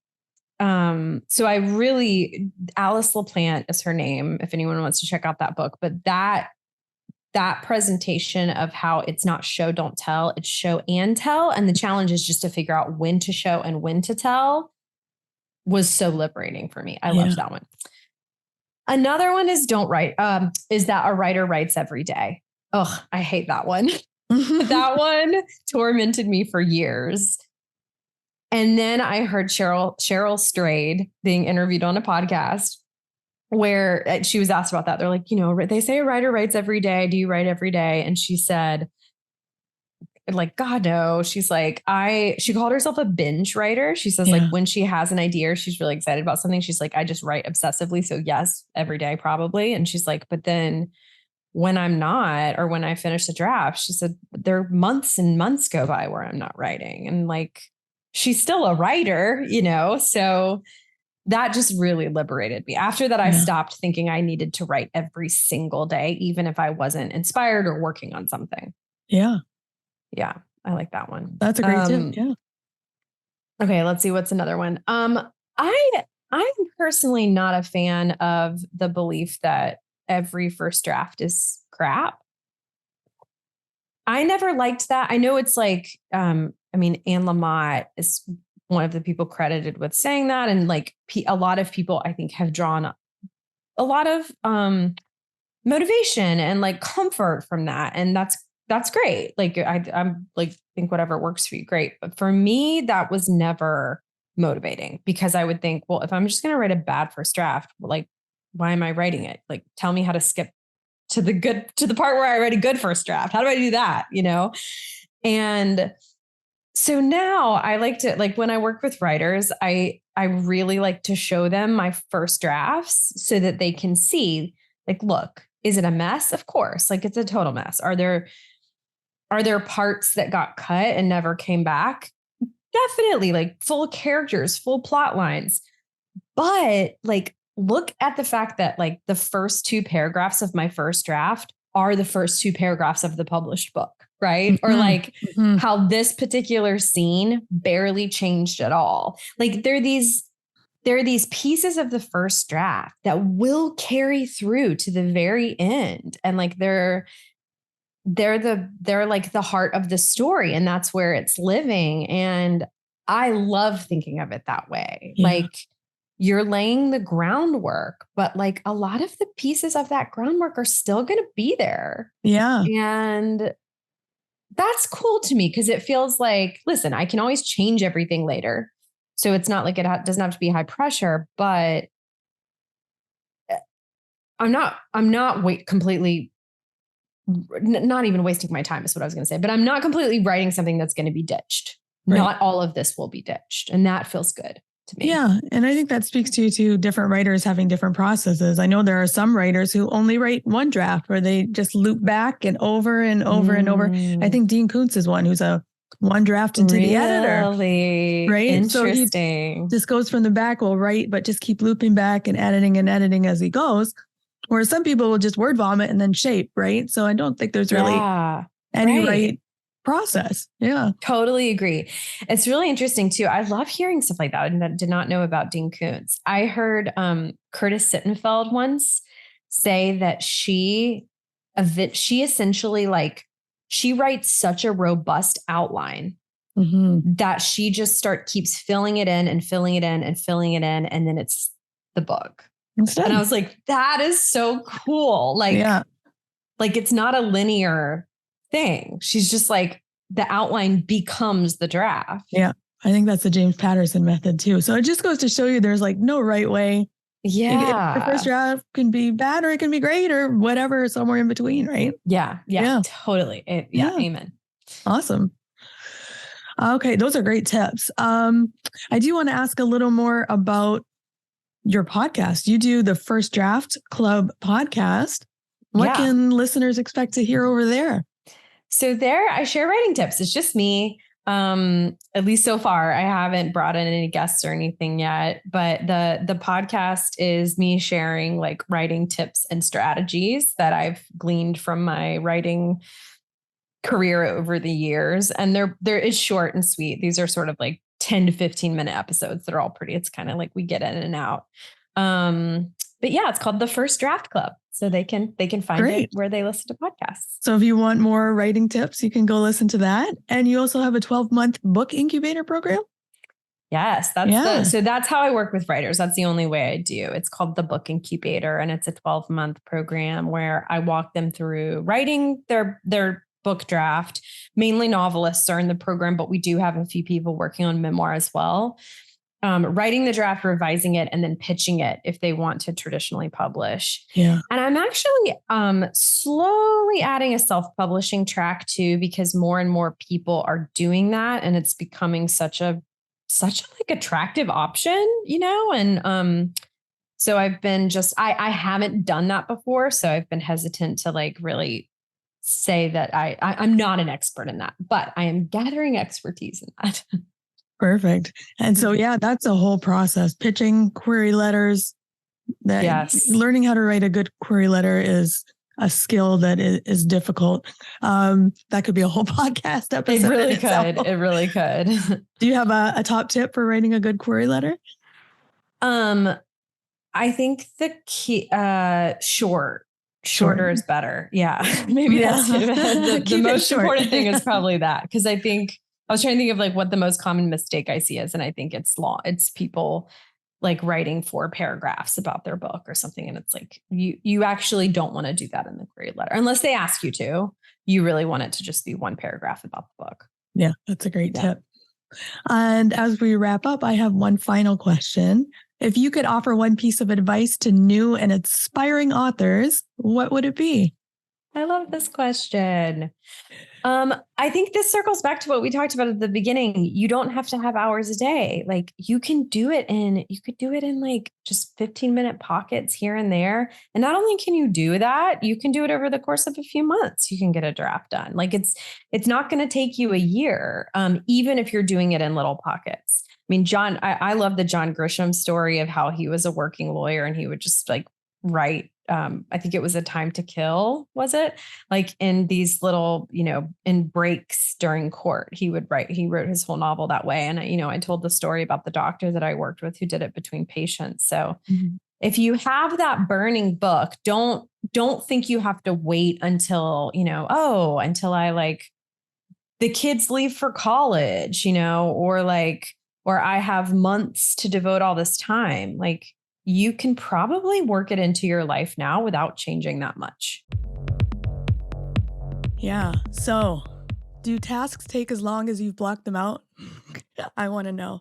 I really, Alice LaPlante is her name, if anyone wants to check out that book, but that presentation of how it's not show, don't tell, it's show and tell. And the challenge is just to figure out when to show and when to tell was so liberating for me. I loved that one. Another one is don't write, is that a writer writes every day. Oh, I hate that one. That one tormented me for years. And then I heard Cheryl Strayed being interviewed on a podcast where she was asked about that. They're like, they say a writer writes every day. Do you write every day? And she said, like, God, no. She's like, she called herself a binge writer. She says like when she has an idea, she's really excited about something. She's like, I just write obsessively. So yes, every day probably. And she's like, but then when I'm not, or when I finish the draft, she said, there are months and months go by where I'm not writing. And like, she's still a writer, so that just really liberated me. After that, I stopped thinking I needed to write every single day, even if I wasn't inspired or working on something. Yeah. Yeah. I like that one. That's a great tip. Yeah. Okay. Let's see. What's another one? I'm personally not a fan of the belief that every first draft is crap. I never liked that. I know it's like, Anne Lamott is one of the people credited with saying that. And like a lot of people, I think, have drawn a lot of motivation and like comfort from that. And that's great. Like I'm like, think whatever works for you, great. But for me, that was never motivating, because I would think, well, if I'm just going to write a bad first draft, like, why am I writing it? Like, tell me how to skip to the part where I write a good first draft. How do I do that? And so now I like to, like, when I work with writers, I really like to show them my first drafts so that they can see, like, look, is it a mess? Of course. Like, it's a total mess. Are there parts that got cut and never came back? Definitely, like, full characters, full plot lines. But like, look at the fact that like the first 2 paragraphs of my first draft are the first 2 paragraphs of the published book, right? Mm-hmm. Or like how this particular scene barely changed at all. Like there are these pieces of the first draft that will carry through to the very end. And like they're like the heart of the story, and that's where it's living. And I love thinking of it that way. Yeah. Like, you're laying the groundwork, but like a lot of the pieces of that groundwork are still going to be there. Yeah. And that's cool to me, because it feels like, listen, I can always change everything later. So it's not like it doesn't have to be high pressure, but I'm not completely, not even wasting my time is what I was going to say, but I'm not completely writing something that's going to be ditched. Right. Not all of this will be ditched. And that feels good to me. Yeah. And I think that speaks to different writers having different processes. I know there are some writers who only write one draft where they just loop back and over and over and over. I think Dean Koontz is one who's a one draft into the editor. Right. Interesting. So he just goes from the back, will write, but just keep looping back and editing as he goes. Whereas some people will just word vomit and then shape. Right. So I don't think there's really any right process. Yeah. Totally agree. It's really interesting too. I love hearing stuff like that. And I did not know about Dean Koontz. I heard Curtis Sittenfeld once say that she essentially, like, she writes such a robust outline that she just keeps filling it in and filling it in and filling it in. And then it's the book. And I was like, that is so cool. Like, like it's not a linear thing. She's just like, the outline becomes the draft. Yeah. I think that's the James Patterson method too. So it just goes to show you there's like no right way. Yeah. The first draft can be bad or it can be great or whatever, somewhere in between, right? Yeah. Totally. Amen. Awesome. Okay. Those are great tips. I do want to ask a little more about your podcast. You do the First Draft Club podcast. What can listeners expect to hear over there? So there, I share writing tips. It's just me. At least so far, I haven't brought in any guests or anything yet, but the podcast is me sharing like writing tips and strategies that I've gleaned from my writing career over the years. And they're is short and sweet. These are sort of like 10 to 15 minute episodes that are all pretty. It's kind of like we get in and out. But yeah, it's called the First Draft Club. So they can find it where they listen to podcasts. So if you want more writing tips, you can go listen to that. And you also have a 12-month book incubator program. Yes, so that's how I work with writers. That's the only way I do. It's called the Book Incubator, and it's a 12-month program where I walk them through writing their book draft. Mainly novelists are in the program, but we do have a few people working on memoir as well. Writing the draft, revising it, and then pitching it if they want to traditionally publish. Yeah. And I'm actually slowly adding a self-publishing track too, because more and more people are doing that, and it's becoming such a like attractive option, and so I've been I haven't done that before, so I've been hesitant to like really say that I'm not an expert in that, but I am gathering expertise in that. Perfect. And so, that's a whole process. Pitching query letters. Learning how to write a good query letter is a skill that is difficult. That could be a whole podcast episode. It really could. Do you have a top tip for writing a good query letter? I think the key, short. Shorter is better. Yeah. Maybe that's the Keep it most short. important thing is probably that. Because I think I was trying to think of like what the most common mistake I see is, and I think it's long. It's people like writing 4 paragraphs about their book or something. And it's like, you actually don't want to do that in the query letter unless they ask you to. You really want it to just be 1 paragraph about the book. Yeah, that's a great tip. And as we wrap up, I have one final question. If you could offer one piece of advice to new and aspiring authors, what would it be? I love this question. I think this circles back to what we talked about at the beginning. You don't have to have hours a day. Like you could do it in like just 15-minute pockets here and there. And not only can you do that, you can do it over the course of a few months. You can get a draft done. Like it's not going to take you a year, even if you're doing it in little pockets. I mean, I love the John Grisham story of how he was a working lawyer and he would just like write. I think it was A Time to Kill, was it? Like in these little, in breaks during court, he wrote his whole novel that way. And, I told the story about the doctor that I worked with who did it between patients. So if you have that burning book, don't think you have to wait until, until I like the kids leave for college, or I have months to devote all this time. Like, you can probably work it into your life now without changing that much. Yeah. So do tasks take as long as you've blocked them out? I want to know.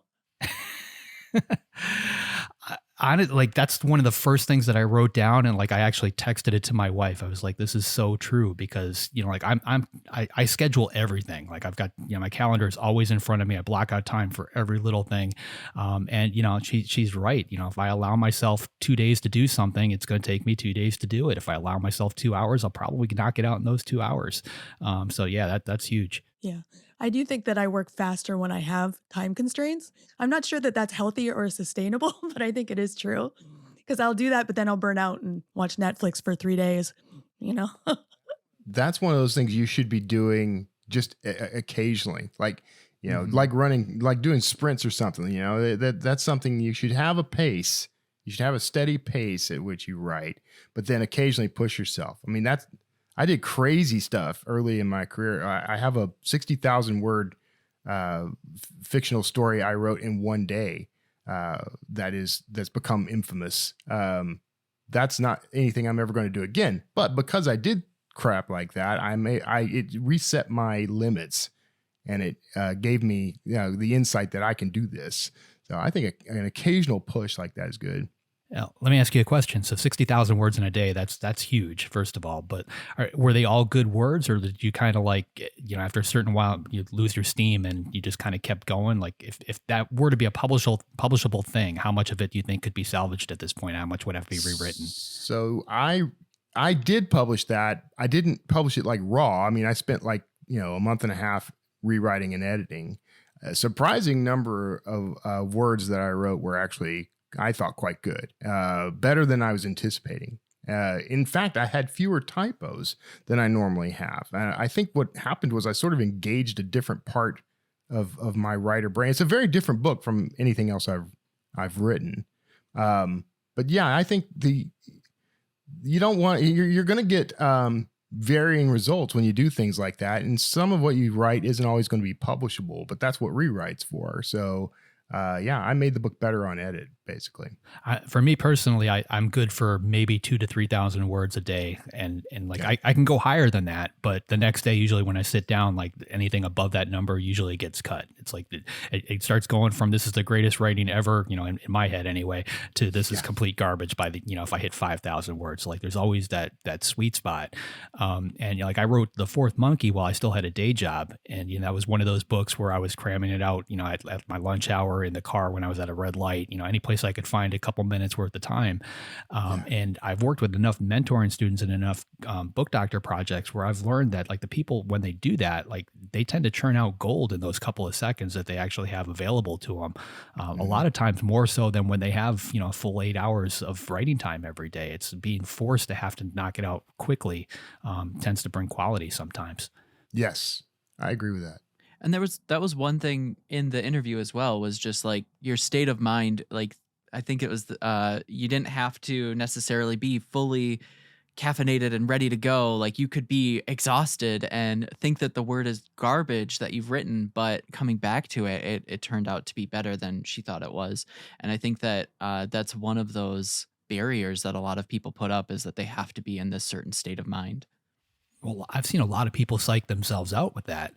Like that's one of the first things that I wrote down, and like I actually texted it to my wife. I was like, "This is so true," because like I schedule everything. Like I've got my calendar is always in front of me. I block out time for every little thing, and she's right. If I allow myself 2 days to do something, it's going to take me 2 days to do it. If I allow myself 2 hours, I'll probably knock it out in those 2 hours. So yeah, that's huge. Yeah. I do think that I work faster when I have time constraints. I'm not sure that that's healthy or sustainable, but I think it is true because I'll do that, but then I'll burn out and watch Netflix for 3 days, That's one of those things you should be doing just occasionally, like, like running, like doing sprints or something, that's something you should have a pace. You should have a steady pace at which you write, but then occasionally push yourself. I mean, I did crazy stuff early in my career. I have a 60,000 word fictional story I wrote in one day that's become infamous. That's not anything I'm ever going to do again. But because I did crap like that, it reset my limits, and it gave me the insight that I can do this. So I think an occasional push like that is good. Now, let me ask you a question. So 60,000 words in a day, that's huge, first of all. But were they all good words, or did you kind of like, after a certain while, you lose your steam and you just kind of kept going? Like if that were to be a publishable thing, how much of it do you think could be salvaged at this point? How much would have to be rewritten? So I did publish that. I didn't publish it like raw. I mean, I spent like, a month and a half rewriting and editing. A surprising number of words that I wrote were actually, I thought, quite good, better than I was anticipating. In fact, I had fewer typos than I normally have. I think what happened was I sort of engaged a different part of my writer brain. It's a very different book from anything else I've written. But yeah, I think you're going to get varying results when you do things like that. And some of what you write isn't always going to be publishable, but that's what rewrite's for. So I made the book better on edit, basically. For me personally, I'm good for maybe 2,000 to 3,000 words a day. And I can go higher than that, but the next day, usually when I sit down, like anything above that number usually gets cut. It's like it starts going from this is the greatest writing ever, in my head anyway, to this is complete garbage by the, if I hit 5,000 words. Like there's always that sweet spot. And I wrote The Fourth Monkey while I still had a day job. And, that was one of those books where I was cramming it out, at my lunch hour in the car when I was at a red light, any place I could find a couple minutes worth of time. And I've worked with enough mentoring students and enough book doctor projects where I've learned that like the people, when they do that, like they tend to churn out gold in those couple of seconds that they actually have available to them. A lot of times more so than when they have, a full 8 hours of writing time every day. It's being forced to have to knock it out quickly tends to bring quality sometimes. Yes, I agree with that. And that was one thing in the interview as well, was just like your state of mind. Like, I think it was, you didn't have to necessarily be fully caffeinated and ready to go. Like, you could be exhausted and think that the word is garbage that you've written, but coming back to it, it turned out to be better than she thought it was. And I think that that's one of those barriers that a lot of people put up, is that they have to be in this certain state of mind. Well, I've seen a lot of people psych themselves out with that.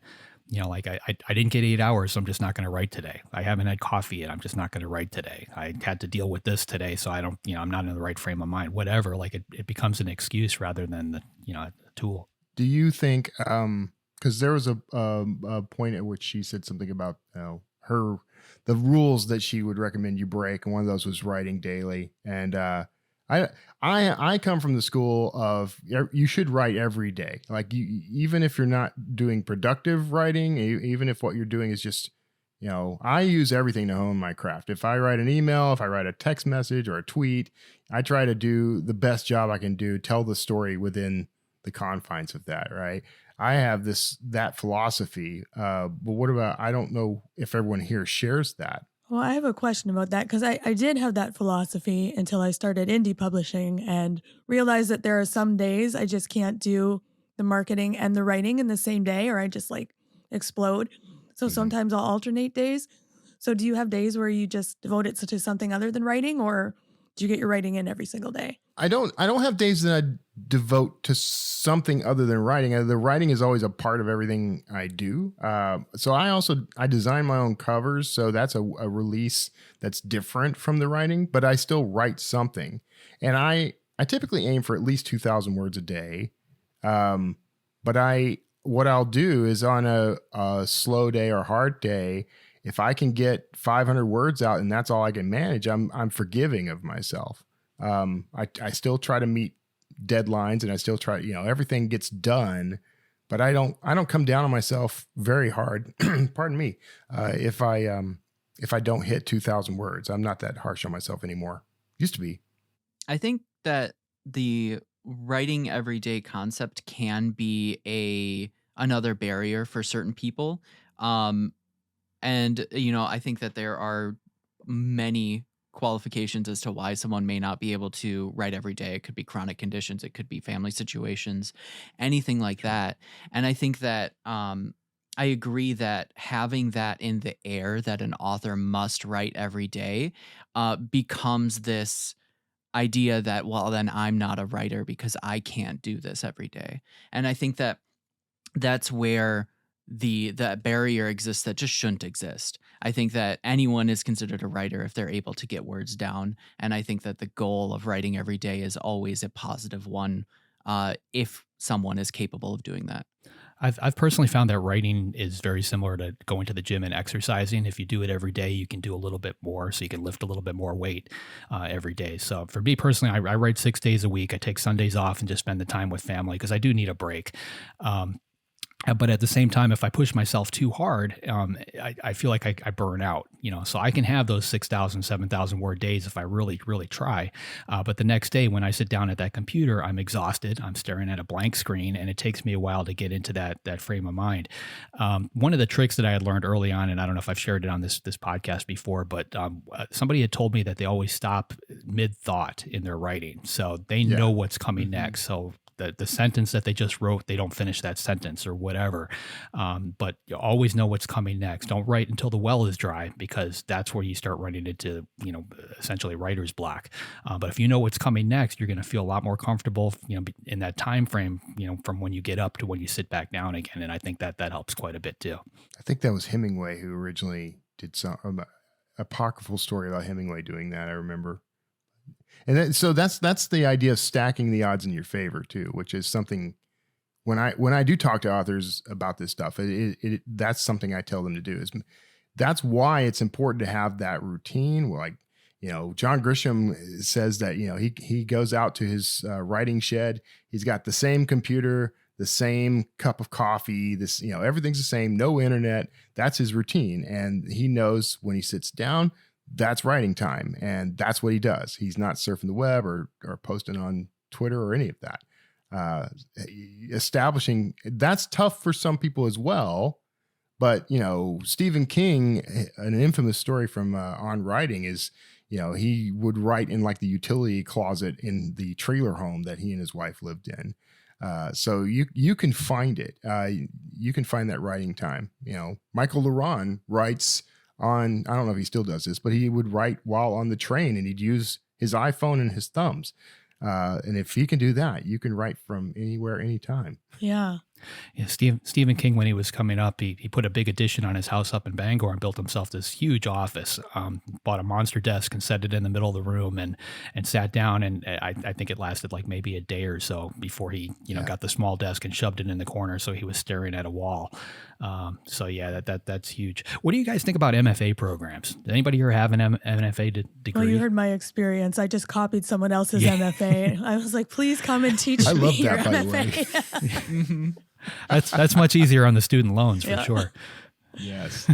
Like I didn't get 8 hours, so I'm just not going to write today. I haven't had coffee and I'm just not going to write today. I had to deal with this today, so I don't, I'm not in the right frame of mind, whatever. Like it becomes an excuse rather than a tool. Do you think, because there was a point at which she said something about, the rules that she would recommend you break, and one of those was writing daily. And I come from the school of you should write every day. Like even if you're not doing productive writing, even if what you're doing is just, I use everything to hone my craft. If I write an email, if I write a text message or a tweet, I try to do the best job I can do, tell the story within the confines of that. Right. I have that philosophy. But what about, I don't know if everyone here shares that. Well, I have a question about that, because I did have that philosophy until I started indie publishing and realized that there are some days I just can't do the marketing and the writing in the same day, or I just explode. So sometimes I'll alternate days. So do you have days where you just devote it to something other than writing, or do you get your writing in every single day? I don't have days that I devote to something other than writing. The writing is always a part of everything I do. So I design my own covers. So that's a release that's different from the writing, but I still write something. And I typically aim for at least 2,000 words a day. But what I'll do is on a slow day or hard day, if I can get 500 words out and that's all I can manage, I'm forgiving of myself. I still try to meet deadlines, and I still try, everything gets done, but I don't come down on myself very hard. Pardon me. If I don't hit 2,000 words, I'm not that harsh on myself anymore. Used to be. I think that the writing everyday concept can be another barrier for certain people. And, I think that there are many qualifications as to why someone may not be able to write every day. It could be chronic conditions, it could be family situations, anything like that. And I think that I agree that having that in the air, that an author must write every day, becomes this idea that, well, then I'm not a writer because I can't do this every day. And I think that that's where the barrier exists that just shouldn't exist. I think that anyone is considered a writer if they're able to get words down. And I think that the goal of writing every day is always a positive one, if someone is capable of doing that. I've personally found that writing is very similar to going to the gym and exercising. If you do it every day, you can do a little bit more, so you can lift a little bit more weight every day. So for me personally, I write 6 days a week. I take Sundays off and just spend the time with family because I do need a break. But at the same time, if I push myself too hard, I feel like I burn out, so I can have those 6,000, 7,000 word days if I really, really try. But the next day when I sit down at that computer, I'm exhausted. I'm staring at a blank screen, and it takes me a while to get into that frame of mind. One of the tricks that I had learned early on, and I don't know if I've shared it on this podcast before, but somebody had told me that they always stop mid-thought in their writing. So they know what's coming next. So the sentence that they just wrote, they don't finish that sentence or whatever. But you always know what's coming next. Don't write until the well is dry, because that's where you start running into, essentially writer's block. But if you know what's coming next, you're going to feel a lot more comfortable, in that time frame, from when you get up to when you sit back down again. And I think that helps quite a bit too. I think that was Hemingway who originally did some apocryphal story about Hemingway doing that. I remember. And so that's the idea of stacking the odds in your favor too, which is something when I do talk to authors about this stuff, that's something I tell them to do. That's why it's important to have that routine. Like, John Grisham says that, he goes out to his writing shed. He's got the same computer, the same cup of coffee, everything's the same, no internet. That's his routine. And he knows when he sits down, that's writing time. And that's what he does. He's not surfing the web or posting on Twitter or any of that. Establishing, that's tough for some people as well. But, Stephen King, an infamous story from On Writing is, he would write in like the utility closet in the trailer home that he and his wife lived in. So you can find it. You can find that writing time. Michael Leron writes on, I don't know if he still does this, but he would write while on the train, and he'd use his iPhone and his thumbs. And if he can do that, you can write from anywhere, anytime. Yeah. Yeah, Stephen King, when he was coming up, he put a big addition on his house up in Bangor and built himself this huge office, bought a monster desk and set it in the middle of the room and sat down. And I think it lasted like maybe a day or so before he, got the small desk and shoved it in the corner. So he was staring at a wall. So yeah, that's huge. What do you guys think about MFA programs? Does anybody here have an MFA degree? Well, you heard my experience. I just copied someone else's MFA. I was like, please come and teach me love your that, by the MFA. That's much easier on the student loans for sure. Yes.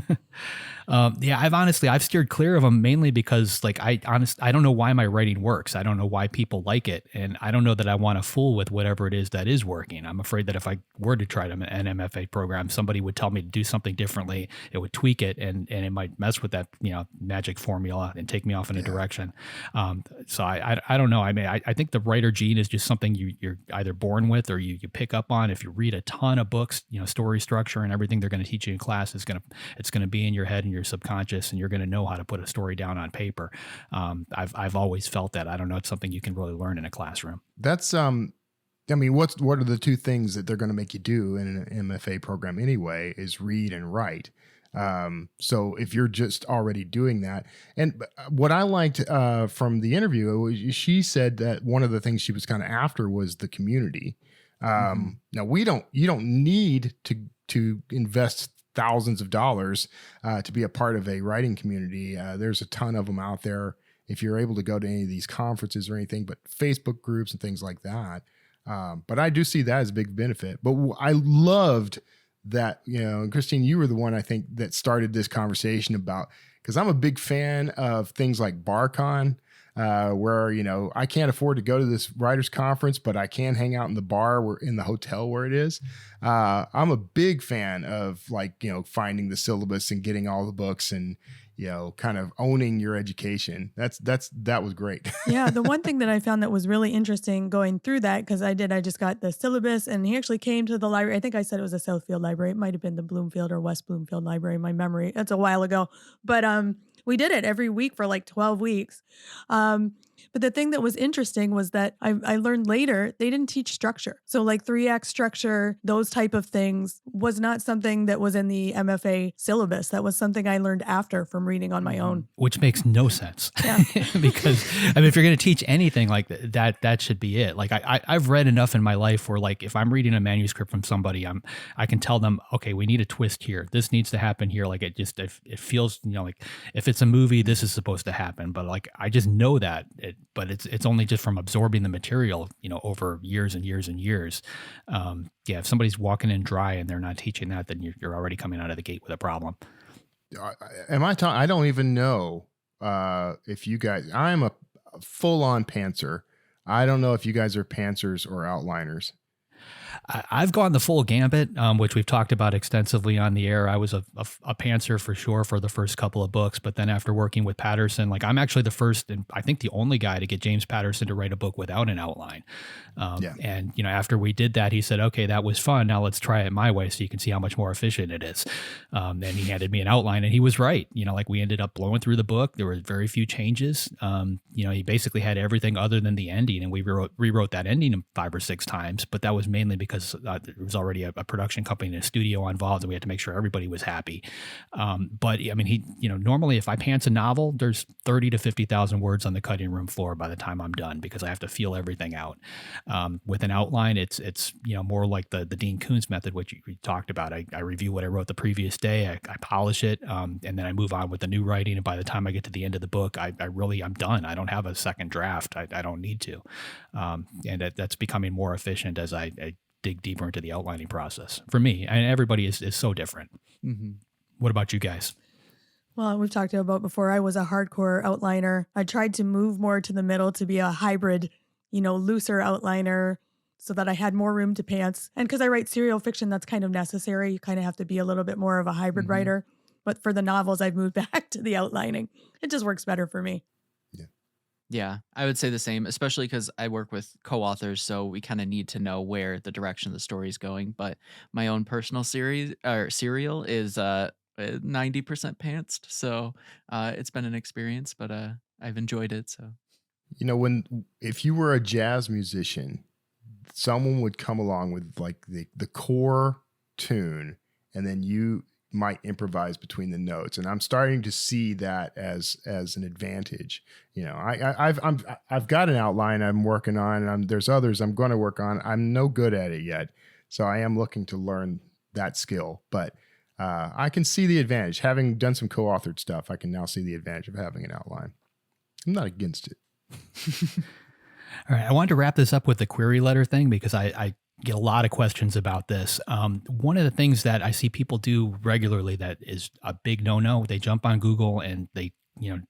I've steered clear of them mainly because I don't know why my writing works. I don't know why people like it. And I don't know that I want to fool with whatever it is that is working. I'm afraid that if I were to try an MFA program, somebody would tell me to do something differently. It would tweak it and it might mess with that, magic formula and take me off in a direction. So I don't know. I mean, I think the writer gene is just something you're either born with or you pick up on. If you read a ton of books, story structure and everything they're going to teach you in class it's going to be in your head and your subconscious, and you're going to know how to put a story down on paper. I've always felt that. I don't know. It's something you can really learn in a classroom. That's, what are the two things that they're going to make you do in an MFA program anyway is read and write. So if you're just already doing that, and what I liked, from the interview, she said that one of the things she was kind of after was the community. Now you don't need to invest thousands of dollars to be a part of a writing community. There's a ton of them out there if you're able to go to any of these conferences or anything, but Facebook groups and things like that. But I do see that as a big benefit. But I loved that, Christine, you were the one I think that started this conversation about, because I'm a big fan of things like BarCon, where, I can't afford to go to this writers conference, but I can hang out in the bar in the hotel where it is. I'm a big fan of finding the syllabus and getting all the books and, kind of owning your education. That was great. Yeah. The one thing that I found that was really interesting going through that, because I just got the syllabus, and he actually came to the library. I think I said it was a Southfield library. It might've been the Bloomfield or West Bloomfield library in my memory. That's a while ago, but, we did it every week for like 12 weeks. But the thing that was interesting was that I learned later they didn't teach structure. So like 3-act structure, those type of things was not something that was in the MFA syllabus. That was something I learned after from reading on my own. Which makes no sense. Yeah. Because if you're going to teach anything like that should be it. Like I've read enough in my life where if I'm reading a manuscript from somebody, I can tell them, okay, we need a twist here. This needs to happen here. Like it feels, if it's a movie, this is supposed to happen. But I just know that. But it's only just from absorbing the material, over years and years and years. If somebody's walking in dry and they're not teaching that, then you're already coming out of the gate with a problem. I don't even know if you guys. I'm a full-on pantser. I don't know if you guys are pantsers or outliners. I've gone the full gambit, which we've talked about extensively on the air. I was a pantser for sure for the first couple of books, but then after working with Patterson, I'm actually the first and I think the only guy to get James Patterson to write a book without an outline. And after we did that, he said, "Okay, that was fun. Now let's try it my way, so you can see how much more efficient it is." And he handed me an outline, and he was right. We ended up blowing through the book. There were very few changes. He basically had everything other than the ending, and we rewrote that ending 5 or 6 times. But that was mainly because there was already a production company and a studio involved, and we had to make sure everybody was happy. But he, normally if I pants a novel, there's 30 to 50,000 words on the cutting room floor by the time I'm done, because I have to feel everything out. With an outline, it's more like the Dean Koontz method, which you talked about. I review what I wrote the previous day, I polish it, and then I move on with the new writing. And by the time I get to the end of the book, I'm done. I don't have a second draft. I don't need to. And that's becoming more efficient as I dig deeper into the outlining process for me. And everybody is so different. Mm-hmm. What about you guys? Well, we've talked about before, I was a hardcore outliner. I tried to move more to the middle to be a hybrid, looser outliner so that I had more room to pants. And because I write serial fiction, that's kind of necessary. You kind of have to be a little bit more of a hybrid writer. But for the novels, I've moved back to the outlining. It just works better for me. Yeah, I would say the same, especially because I work with co-authors, so we kind of need to know where the direction of the story is going. But my own personal series or serial is 90% pantsed, so it's been an experience, but I've enjoyed it. So if you were a jazz musician, someone would come along with like the core tune, and then you might improvise between the notes, and I'm starting to see that as an advantage. I've got an outline I'm working on, and there's others I'm going to work on. I'm no good at it yet, so I am looking to learn that skill. But I can see the advantage. Having done some co-authored stuff, I can now see the advantage of having an outline. I'm not against it. All right, I wanted to wrap this up with the query letter thing because I get a lot of questions about this. One of the things that I see people do regularly that is a big no-no, they jump on Google and they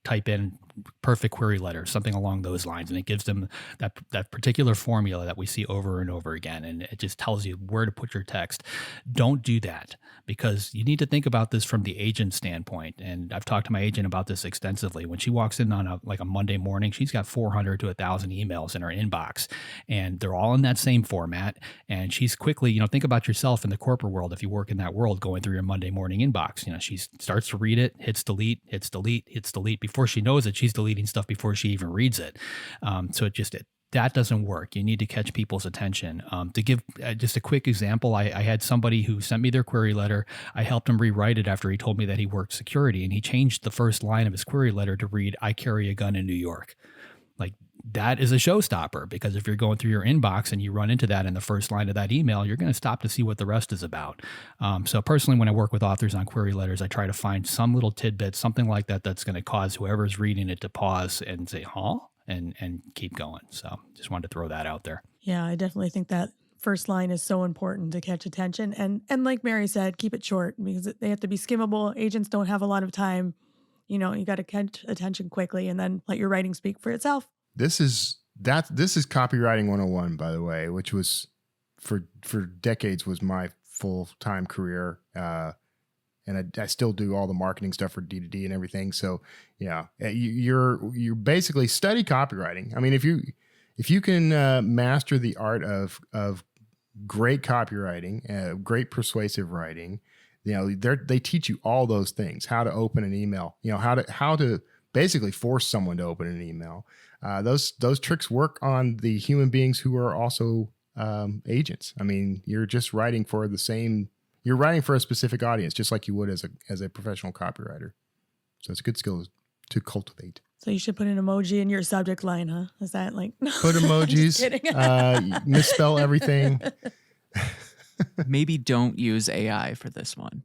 type in perfect query letter, something along those lines, and it gives them that particular formula that we see over and over again, and it just tells you where to put your text. Don't do that, because you need to think about this from the agent standpoint. And I've talked to my agent about this extensively. When she walks in on a Monday morning, she's got 400 to 1,000 emails in her inbox, and they're all in that same format. And she's quickly, think about yourself in the corporate world. If you work in that world, going through your Monday morning inbox, she starts to read it, hits delete, hits delete, hits delete. Before she knows it, she's deleting stuff before she even reads it. So that doesn't work. You need to catch people's attention. To give just a quick example, I had somebody who sent me their query letter. I helped him rewrite it after he told me that he worked security, and he changed the first line of his query letter to read, "I carry a gun in New York." Like, that is a showstopper, because if you're going through your inbox and you run into that in the first line of that email, you're going to stop to see what the rest is about. So personally, when I work with authors on query letters, I try to find some little tidbit, something like that, that's going to cause whoever's reading it to pause and say, huh? And keep going. So just wanted to throw that out there. Yeah, I definitely think that first line is so important to catch attention. And like Mary said, keep it short, because they have to be skimmable. Agents don't have a lot of time. You got to catch attention quickly and then let your writing speak for itself. This is copywriting 101, by the way, which was for decades was my full-time career. And I still do all the marketing stuff for D2D and everything. So yeah, you're basically study copywriting. I mean, if you can master the art of great copywriting, great persuasive writing, they teach you all those things: how to open an email, how to basically force someone to open an email. Those tricks work on the human beings who are also agents. I mean, you're just writing for you're writing for a specific audience, just like you would as a professional copywriter. So it's a good skill to cultivate. So you should put an emoji in your subject line, huh? Is that like... Put emojis, misspell everything. Maybe don't use AI for this one.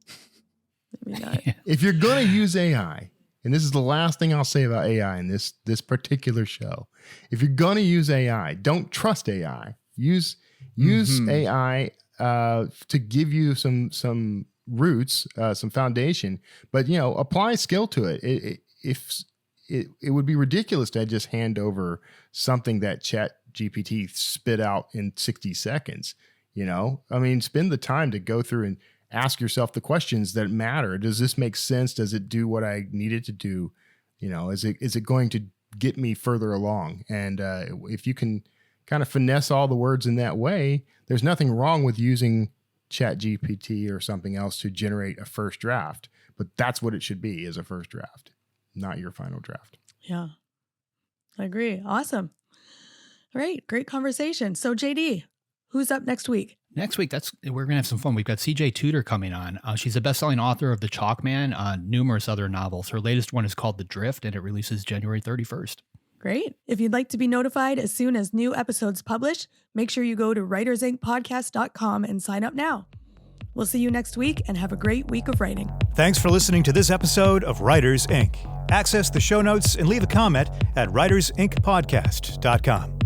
Maybe not. If you're going to use AI, and this is the last thing I'll say about AI in this particular show, if you're going to use AI, don't trust AI. Use AI to give you some roots, some foundation, but apply skill to it. It would be ridiculous to just hand over something that ChatGPT spit out in 60 seconds. I mean, spend the time to go through and ask yourself the questions that matter. Does this make sense? Does it do what I need it to do? Is it going to get me further along? And if you can kind of finesse all the words in that way, there's nothing wrong with using ChatGPT or something else to generate a first draft. But that's what it should be, is a first draft, not your final draft. Yeah, I agree. Awesome. All right. Great conversation. So JD, who's up next week? Next week, we're going to have some fun. We've got CJ Tudor coming on. She's a best-selling author of The Chalkman, numerous other novels. Her latest one is called The Drift, and it releases January 31st. Great. If you'd like to be notified as soon as new episodes publish, make sure you go to writersincpodcast.com and sign up now. We'll see you next week, and have a great week of writing. Thanks for listening to this episode of Writers Inc. Access the show notes and leave a comment at writersincpodcast.com.